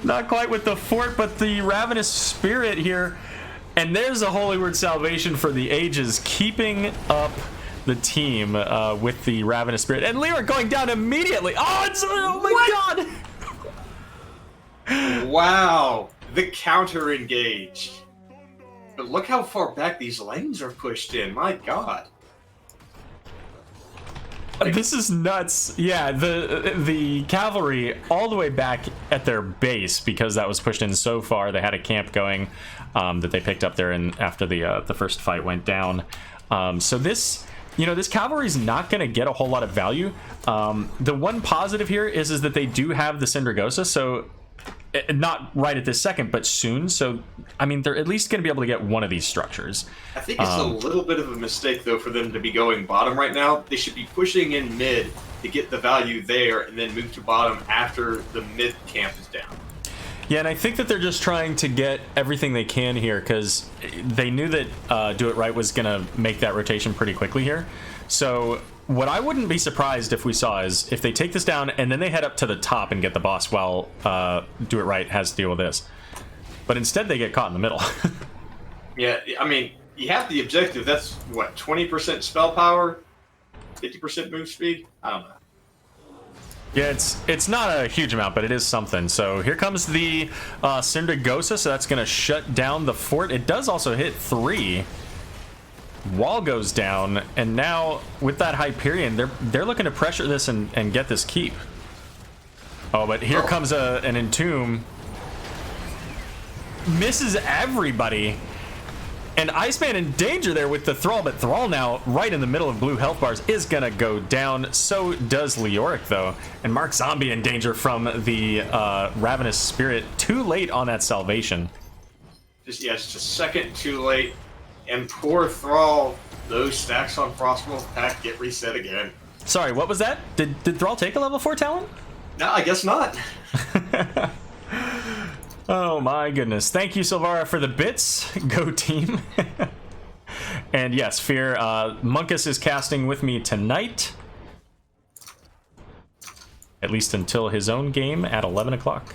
Not quite with the fort, but the Ravenous Spirit here. And there's a Holy Word Salvation for the ages, keeping up the team with the Ravenous Spirit. And Lyra going down immediately. Oh my god! Wow, the counter engage. But look how far back these lanes are pushed in. My god. This is nuts. Yeah, the cavalry all the way back at their base, because that was pushed in so far. They had a camp going that they picked up there, and after the first fight went down. So this, this cavalry is not going to get a whole lot of value. The one positive here is that they do have the Syndragosa, so not right at this second, but soon. So, I mean, they're at least going to be able to get one of these structures. I think it's a little bit of a mistake, though, for them to be going bottom right now. They should be pushing in mid to get the value there and then move to bottom after the mid camp is down. Yeah, and I think that they're just trying to get everything they can here, because they knew that Do It Right was going to make that rotation pretty quickly here. So what I wouldn't be surprised if we saw is if they take this down and then they head up to the top and get the boss while Do It Right has to deal with this. But instead they get caught in the middle. Yeah, I mean, you have the objective. That's, what, 20% spell power? 50% move speed? I don't know. Yeah, it's not a huge amount, but it is something. So here comes the Syndragosa, so that's going to shut down the fort. It does also hit 3. Wall goes down, and now with that Hyperion, they're looking to pressure this and get this keep. Oh, but here comes an Entomb. Misses everybody. And Iceman in danger there with the Thrall, but Thrall now right in the middle of blue health bars is gonna go down. So does Leoric though. And Mark Zombie in danger from the Ravenous Spirit. Too late on that salvation. Just a second too late. And poor Thrall, those stacks on Frostwolf pack get reset again. Sorry, what was that? Did Thrall take a level 4 talent? No, I guess not. Oh my goodness. Thank you, Silvara, for the bits. Go team. And yes, Fear, Munkus is casting with me tonight. At least until his own game at 11 o'clock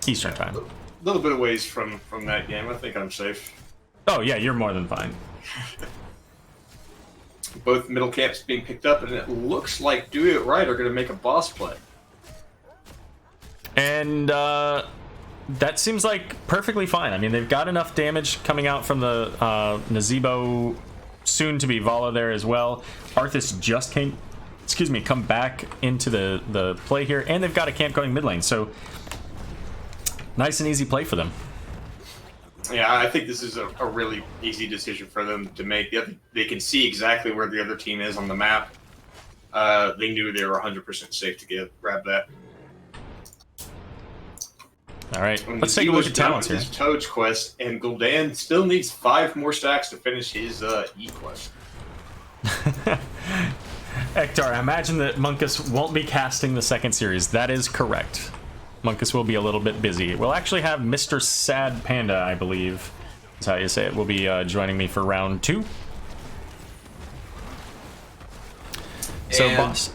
Eastern time. A little bit of ways from that game. I think I'm safe. Oh yeah, you're more than fine. Both middle camps being picked up, and it looks like Do It Right are going to make a boss play. And that seems like perfectly fine. I mean, they've got enough damage coming out from the Nazebo, soon to be Vala there as well. Arthas just come back into the play here, and they've got a camp going mid lane, so nice and easy play for them. Yeah, I think this is a really easy decision for them to make. They can see exactly where the other team is on the map. They knew they were 100% safe to grab that. All right, let's take a look at talents here. His Toad's quest, and Gul'dan still needs 5 more stacks to finish his E quest. Ektar, I imagine that Munkus won't be casting the second series. That is correct. Munkus will be a little bit busy. We'll actually have Mr. Sad Panda, I believe is how you say it, will be joining me for round 2. So, boss.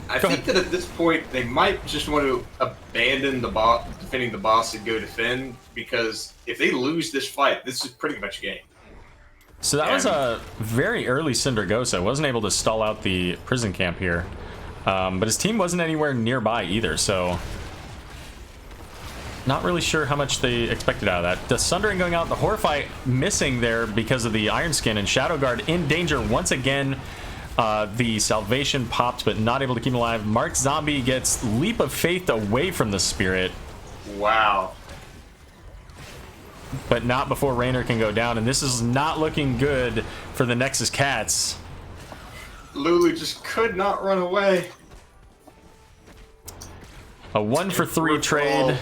I think that at this point, they might just want to abandon defending the boss and go defend, because if they lose this fight, this is pretty much game. So that was a very early Syndragosa. Wasn't able to stall out the prison camp here. But his team wasn't anywhere nearby either, so not really sure how much they expected out of that. The Sundering going out, the Horrify missing there because of the Iron Skin, and Shadow Guard in danger once again. The Salvation popped, but not able to keep him alive. Mark Zombie gets Leap of Faith away from the Spirit. Wow. But not before Raynor can go down, and this is not looking good for the Nexus Cats. Lulu just could not run away. A 1-for-3 trade.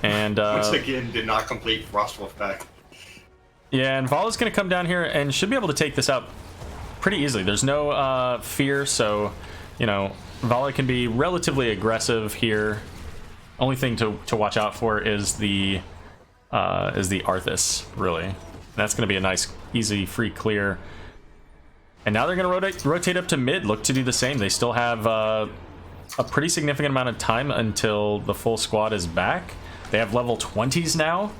And once again, did not complete Frostwolf back. Yeah, and Vala's going to come down here and should be able to take this out pretty easily. There's no fear, so, Vala can be relatively aggressive here. Only thing to watch out for is the Arthas, really. That's going to be a nice, easy, free clear. And now they're going to rotate up to mid, look to do the same. They still have a pretty significant amount of time until the full squad is back. They have level 20s now.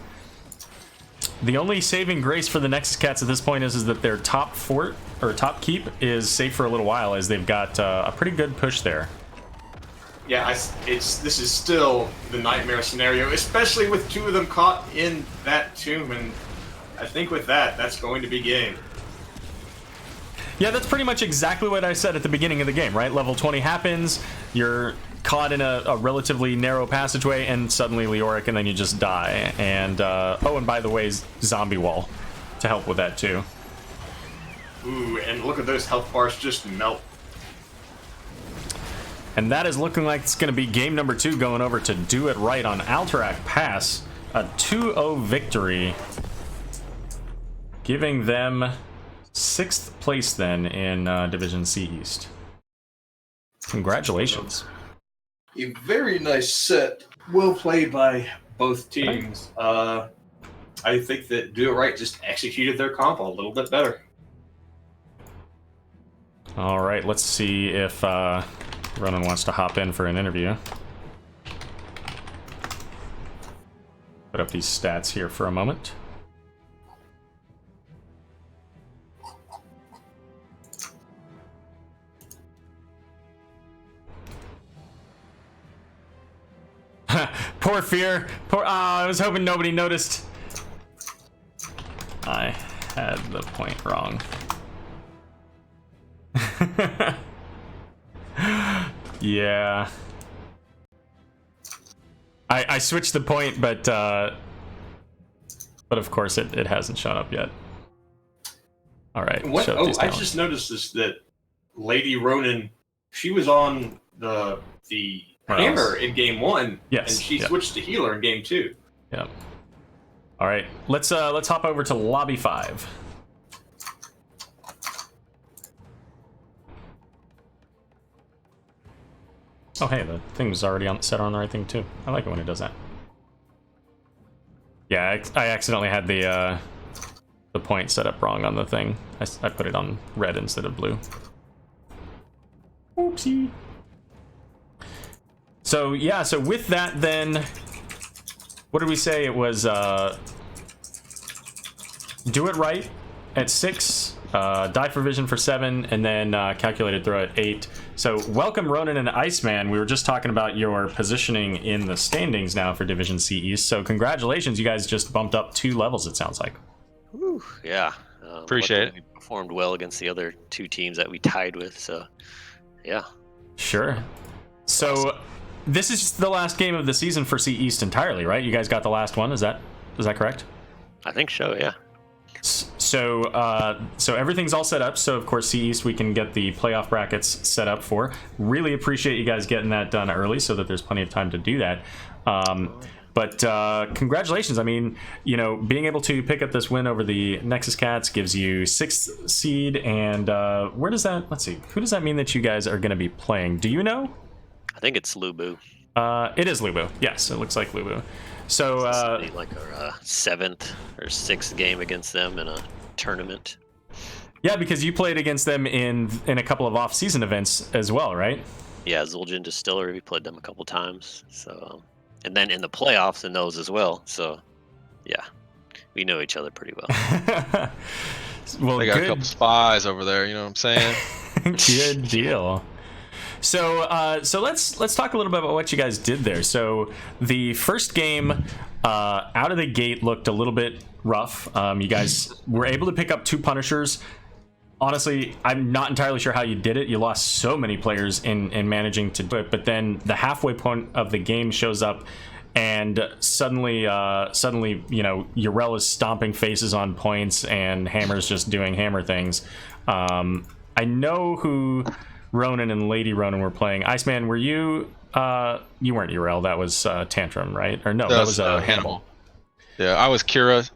The only saving grace for the Nexus Cats at this point is that their top fort, or top keep, is safe for a little while, as they've got a pretty good push there. Yeah, this is still the nightmare scenario, especially with 2 of them caught in that tomb, and I think with that, that's going to be game. Yeah, that's pretty much exactly what I said at the beginning of the game, right? Level 20 happens, you're caught in a relatively narrow passageway, and suddenly Leoric, and then you just die. And, oh, and by the way, zombie wall to help with that, too. Ooh, and look at those health bars just melt. And that is looking like it's going to be game number 2 going over to Do It Right on Alterac Pass. A 2-0 victory, giving them 6th place then in Division C East. Congratulations. A very nice set. Well played by both teams. I think that Do It Right just executed their comp a little bit better. All right, let's see if Ronan wants to hop in for an interview. Put up these stats here for a moment. Poor Fear. Poor. I was hoping nobody noticed. I had the point wrong. Yeah. I switched the point, but of course it hasn't shown up yet. All right. I just noticed this, that Lady Ronan, she was on the hammer in game 1, yes, and she switched to healer in game 2. Yeah. All right, let's hop over to lobby 5. Oh hey, the thing was already set on the right thing too. I like it when it does that. Yeah, I accidentally had the point set up wrong on the thing. I put it on red instead of blue. Oopsie. So yeah, so with that then, what did we say? It was Do It Right at 6, Die for Vision for 7, and then Calculated Throw at 8. So welcome Ronan and Iceman. We were just talking about your positioning in the standings now for Division C East. So congratulations, you guys just bumped up 2 levels, it sounds like. Whew, yeah. Appreciate it. We performed well against the other 2 teams that we tied with, so yeah. Sure. So this is the last game of the season for C East entirely, right? You guys got the last one, is that correct? I think so, yeah. So everything's all set up. So of course C East we can get the playoff brackets set up for. Really appreciate you guys getting that done early so that there's plenty of time to do that. But congratulations. I mean, you know, being able to pick up this win over the Nexus Cats gives you 6th seed. And where does that? Let's see. Who does that mean that you guys are going to be playing? Do you know? I think it's Lubu. It is Lubu. Yes, it looks like Lubu. So like our 7th or 6th game against them in a tournament. Yeah, because you played against them in a couple of off-season events as well, right? Yeah, Zul'jin Distillery, we played them a couple times. So, and then in the playoffs in those as well. So, yeah, we know each other pretty well. Well, they got a couple spies over there. You know what I'm saying? Good deal. So let's talk a little bit about what you guys did there. So the first game out of the gate looked a little bit rough. You guys were able to pick up 2 Punishers. Honestly, I'm not entirely sure how you did it. You lost so many players in managing to do it, but then the halfway point of the game shows up, and suddenly, you know, Urel is stomping faces on points, and Hammer's just doing Hammer things. I know who Ronan and Lady Ronan were playing. Iceman, were you? You weren't Urel. That was Tantrum, right? Or no, that was Hannibal. Yeah, I was Kira.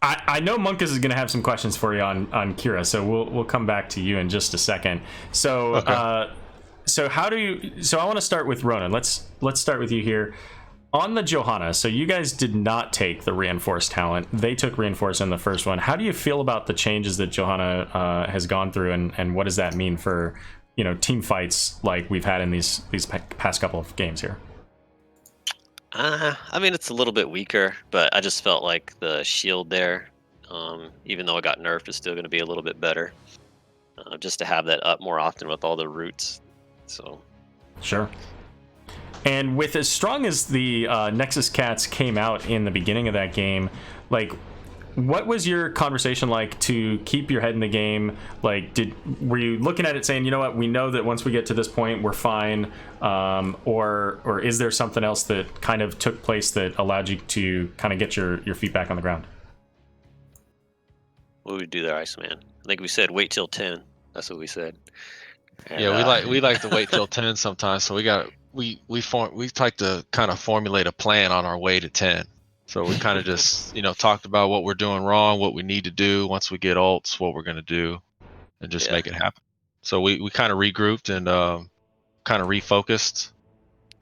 I know Munkus is going to have some questions for you on Kira, so we'll come back to you in just a second. So, okay. So I want to start with Ronan. Let's start with you here. On the Johanna, so you guys did not take the reinforced talent. They took reinforced in the first one. How do you feel about the changes that Johanna has gone through, and what does that mean for, team fights like we've had in these past couple of games here? I mean, it's a little bit weaker, but I just felt like the shield there, even though it got nerfed, is still going to be a little bit better. Just to have that up more often with all the roots. So. Sure. And with as strong as the Nexus cats came out in the beginning of that game, like, what was your conversation like to keep your head in the game? Like, were you looking at it saying, you know what, we know that once we get to this point, we're fine, or is there something else that kind of took place that allowed you to kind of get your feet back on the ground? What would we do there, Iceman? I think we said wait till 10. That's what we said. And, Yeah, we like to wait till 10 sometimes. So we like to kind of formulate a plan on our way to 10. So we kind of just talked about what we're doing wrong, what we need to do once we get ults, what we're gonna do, and just make it happen. So we kind of regrouped and kind of refocused,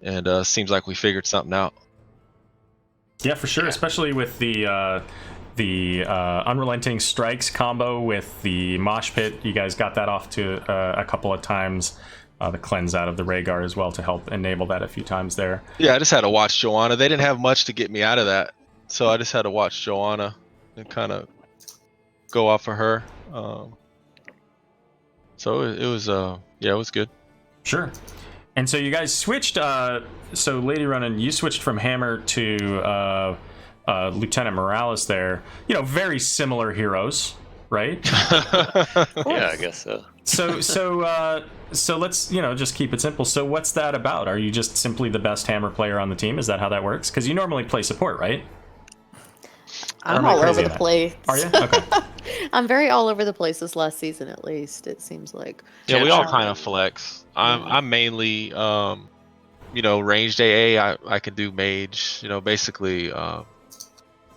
and seems like we figured something out. Yeah, for sure, especially with the Unrelenting Strikes combo with the Mosh Pit. You guys got that off to a couple of times. The cleanse out of the Rhaegar as well to help enable that a few times there. Yeah, I just had to watch Joanna. They didn't have much to get me out of that, so I just had to watch Joanna and kind of go off of her. So it was it was good. Sure. And so you guys switched. So Lady Ronan, you switched from Hammer to Lieutenant Morales there. Very similar heroes, right? Yeah, I guess so. So let's just keep it simple. So what's that about? Are you just simply the best Hammer player on the team? Is that how that works? Because you normally play support, right? I'm all over the place. Are you? Okay. I'm very all over the place this last season, at least it seems like. Yeah, we all kind of flex. I'm mainly ranged AA. I can do mage. Basically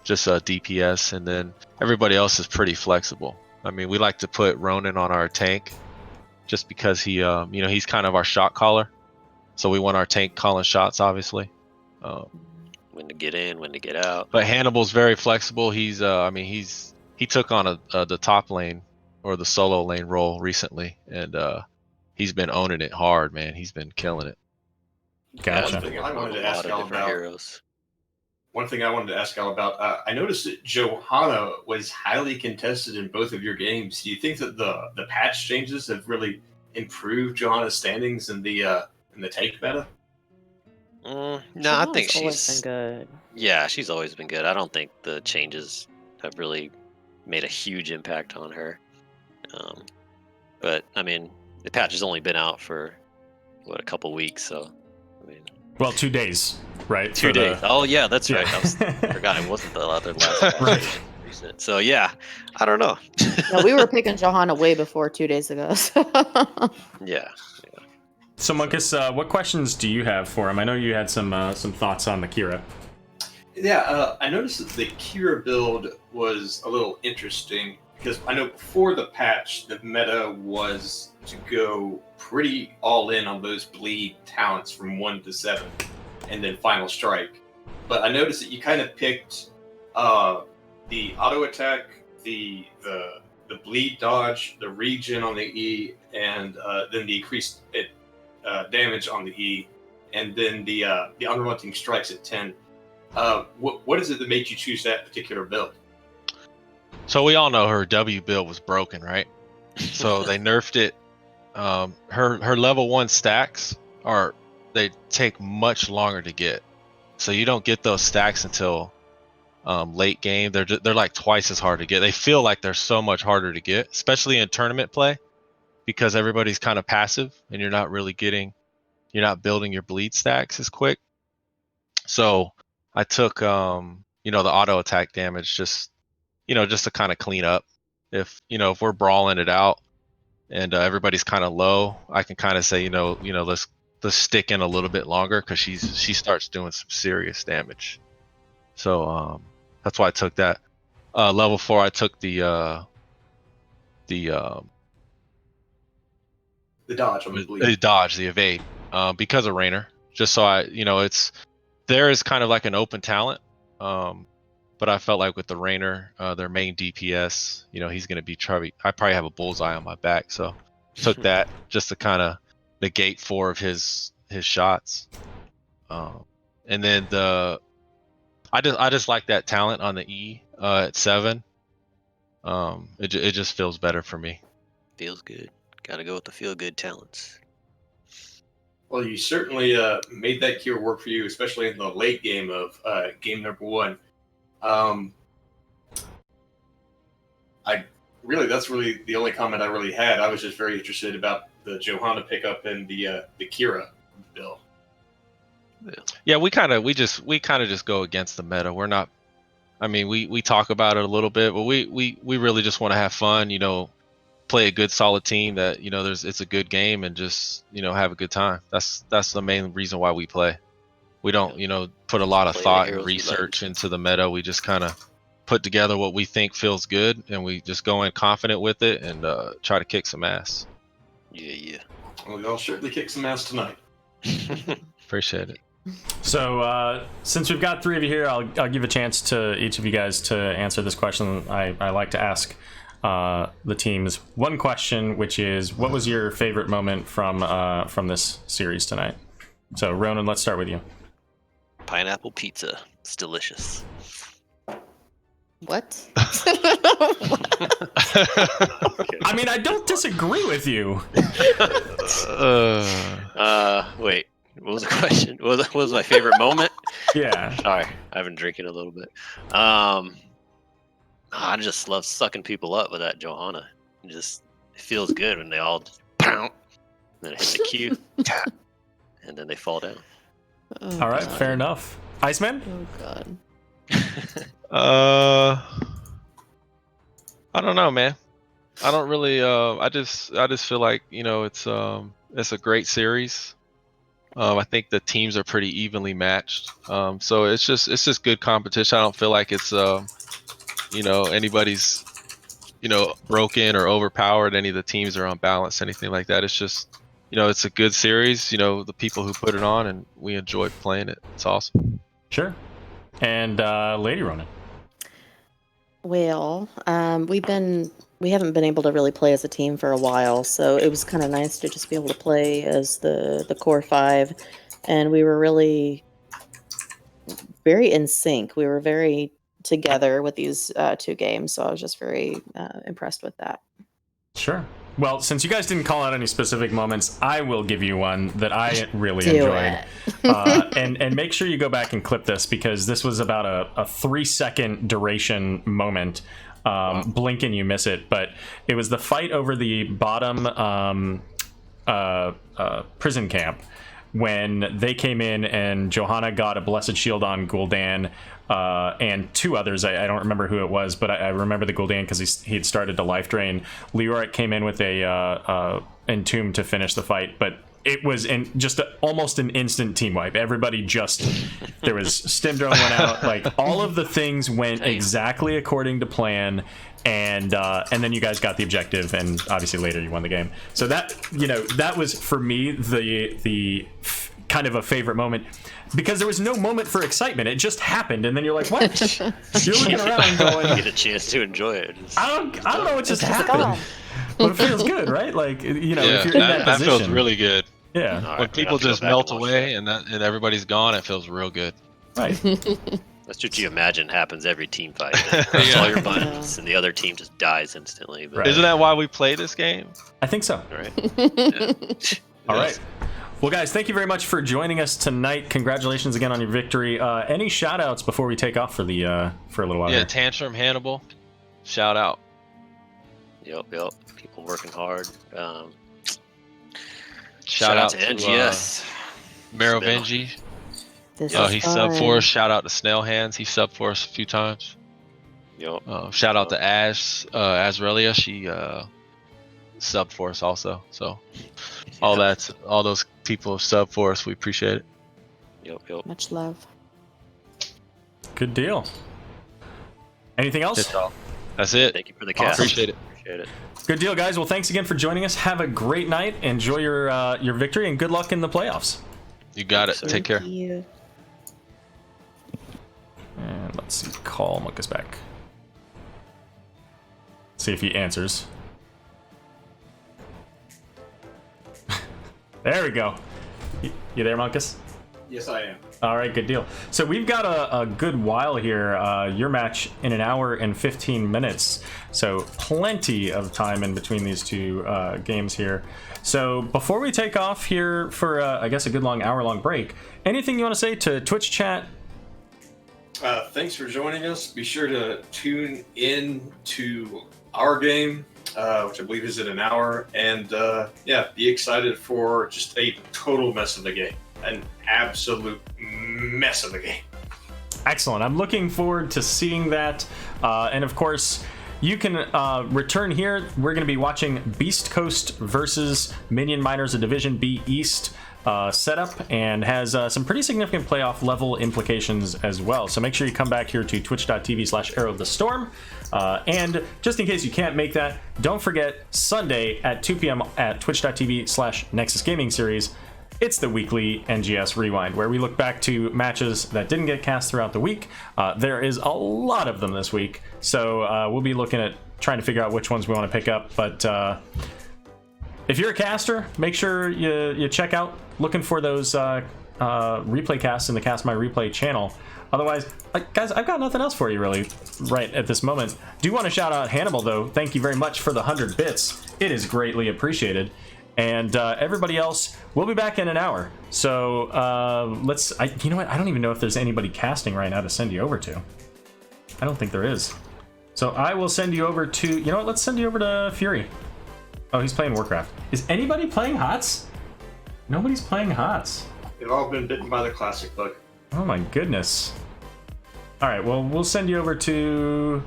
just DPS, and then everybody else is pretty flexible. I mean, we like to put Ronan on our tank, just because he he's kind of our shot caller. So we want our tank calling shots, obviously. When to get in, when to get out. But Hannibal's very flexible. He took on the top lane or the solo lane role recently, and he's been owning it hard, man. He's been killing it. Gotcha. One thing I wanted to ask y'all about. I noticed that Johanna was highly contested in both of your games. Do you think that the patch changes have really improved Johanna's standings in the tank meta? No, I think always she's been good. Yeah, she's always been good. I don't think the changes have really made a huge impact on her. But I mean, the patch has only been out for a couple weeks, so I mean. Well, 2 days, right? 2 days. Oh yeah, that's right. Yeah. I forgot it wasn't the other last patch. Right. Recent. So yeah, I don't know. No, we were picking Johanna way before 2 days ago. So. Yeah. So Munkus, what questions do you have for him? I know you had some thoughts on the Kira. Yeah, I noticed that the Kira build was a little interesting because I know before the patch, the meta was to go pretty all in on those bleed talents from 1 to 7, and then Final Strike. But I noticed that you kind of picked the auto attack, the bleed dodge, the regen on the E, and then the increased damage on the E, and then the unrelenting strikes at 10. What is it that made you choose that particular build? So we all know her W build was broken, right? So they nerfed it. Her level 1 stacks they take much longer to get. So you don't get those stacks until late game. They're like twice as hard to get. They feel like they're so much harder to get, especially in tournament play, because everybody's kind of passive and you're not building your bleed stacks as quick. So I took the auto attack damage just to kind of clean up. If we're brawling it out and everybody's kind of low, I can kind of say let's stick in a little bit longer, because she starts doing some serious damage. So that's why I took that. Level 4, I took the dodge on the bleed. The evade, because of Raynor. Just so there is kind of like an open talent. But I felt like with the Raynor, their main DPS, he's going to be I probably have a bullseye on my back. So took that just to kind of negate 4 of his shots. And then I just like that talent on the E at 7. It just feels better for me. Feels good. Got to go with the feel good talents. Well, you certainly made that cure work for you, especially in the late game of game number 1. That's really the only comment I really had. I was just very interested about the Johanna pickup and the Kira bill. Yeah, we kind of just go against the meta. We're not. I mean, we talk about it a little bit, but we really just want to have fun. Play a good solid team that it's a good game and just have a good time. That's the main reason why we play. We don't put a lot of Play the thought and heroes we research love. into the meta. We just kind of put together what we think feels good, and we just go in confident with it and try to kick some ass. Yeah. Well, y'all certainly kick some ass tonight. Appreciate it. So since we've got 3 of you here, I'll give a chance to each of you guys to answer this question. I like to ask the teams one question, which is, what was your favorite moment from this series tonight? So Ronan, let's start with you. Pineapple pizza. It's delicious. What? I mean, I don't disagree with you. Wait. What was the question? What was my favorite moment? Yeah. Sorry, I've been drinking a little bit. I just love sucking people up with that Johanna. It feels good when they all just pound, and then I hit the Q, tap, and then they fall down. Oh, All right, God. fair enough. Iceman? Oh God. I don't know, man. I don't really. I just feel like it's a great series. I think the teams are pretty evenly matched. So it's just good competition. I don't feel like it's anybody's broken or overpowered. Any of the teams are unbalanced, anything like that. It's just it's a good series. The people who put it on, and we enjoy playing it. It's awesome. Sure. And Lady Ronan? Well, we haven't been able to really play as a team for a while, so it was kind of nice to just be able to play as the core 5, and we were really very in sync. We were very together with these 2 games, so I was just very impressed with that. Sure. Well, since you guys didn't call out any specific moments, I will give you one that I really Do enjoyed. it. And make sure you go back and clip this, because this was about a 3-second duration moment. Blink and you miss it, but it was the fight over the bottom prison camp when they came in and Johanna got a Blessed Shield on Gul'dan, and 2 others. I don't remember who it was, but I remember the Gul'dan because he had started to life drain. Leoric came in with a Entomb to finish the fight, but it was almost an instant team wipe. Everybody there was stim drone went out, like all of the things went exactly according to plan, and then you guys got the objective, and obviously later you won the game. So that was for me the kind of a favorite moment, because there was no moment for excitement. It just happened, and then you're like, what? You're looking around going, You get a chance to enjoy it. I don't know what just happened. But it feels good, right? Like, if you're in that that position. feels really good. Yeah. All right, When people just melt away and everybody's gone, it feels real good. Right. That's what you imagine happens every team fight. Press all your buttons, and the other team just dies instantly. But, Right. Isn't that why we play this game? I think so. right? Yeah. All right. Well, guys, thank you very much for joining us tonight. Congratulations again on your victory. Any shout outs before we take off for a little while? Yeah, here? Tantrum Hannibal. Shout out. Yep. People working hard. Shout out to NGS. Merovingi. This He is subbed fun. for us. Shout out to Snail Hands. He subbed for us a few times. Yep. Shout out to Azrelia. She subbed for us also. So all those people have subbed for us. We appreciate it. Yep. Much love. Good deal. Anything else? That's all. That's it. Thank you for the Awesome. cast. Appreciate it. Appreciate it. Good deal, guys. Well, thanks again for joining us. Have a great night. Enjoy your victory, and good luck in the playoffs. You got it. Thanks, Take care. Thank you. And let's see. Call Munkus back. See if he answers. There we go. You there, Munkus? Yes, I am. All right, good deal. So we've got a good while here. Your match in an hour and 15 minutes. So plenty of time in between these two games here. So before we take off here for, I guess, a good long hour-long break, anything you want to say to Twitch chat? Thanks for joining us. Be sure to tune in to our game, which I believe is in an hour. And yeah, be excited for just a total mess of the game. An absolute mess of a game. Excellent. I'm looking forward to seeing that. And of course, you can return here. We're going to be watching Beast Coast versus Minion Miners, a Division B East setup, and has some pretty significant playoff level implications as well. So make sure you come back here to twitch.tv/Aero of the Storm. And just in case you can't make that, don't forget Sunday at 2 p.m. at twitch.tv/Nexus Gaming Series. It's the weekly NGS Rewind, where we look back to matches that didn't get cast throughout the week. There is a lot of them this week, so we'll be looking at trying to figure out which ones we want to pick up. But if you're a caster, make sure you check out looking for those replay casts in the Cast My Replay channel. Otherwise, guys, I've got nothing else for you really right at this moment. Do want to shout out Hannibal, though. Thank you very much for the 100 bits. It is greatly appreciated. And everybody else, we'll be back in an hour. So you know what? I don't even know if there's anybody casting right now to send you over to. I don't think there is. So I will send you over to, you know what? Let's send you over to Fury. Oh, he's playing Warcraft. Is anybody playing HOTS? Nobody's playing HOTS. They've all been bitten by the classic bug. Oh my goodness. All right, well, we'll send you over to,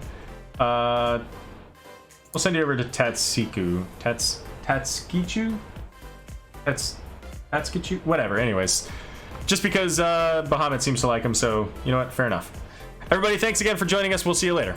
Tatsiku. Tatskichu? Tatskichu? Whatever, anyways. Just because Bahamut seems to like him, so you know what? Fair enough. Everybody, thanks again for joining us. We'll see you later.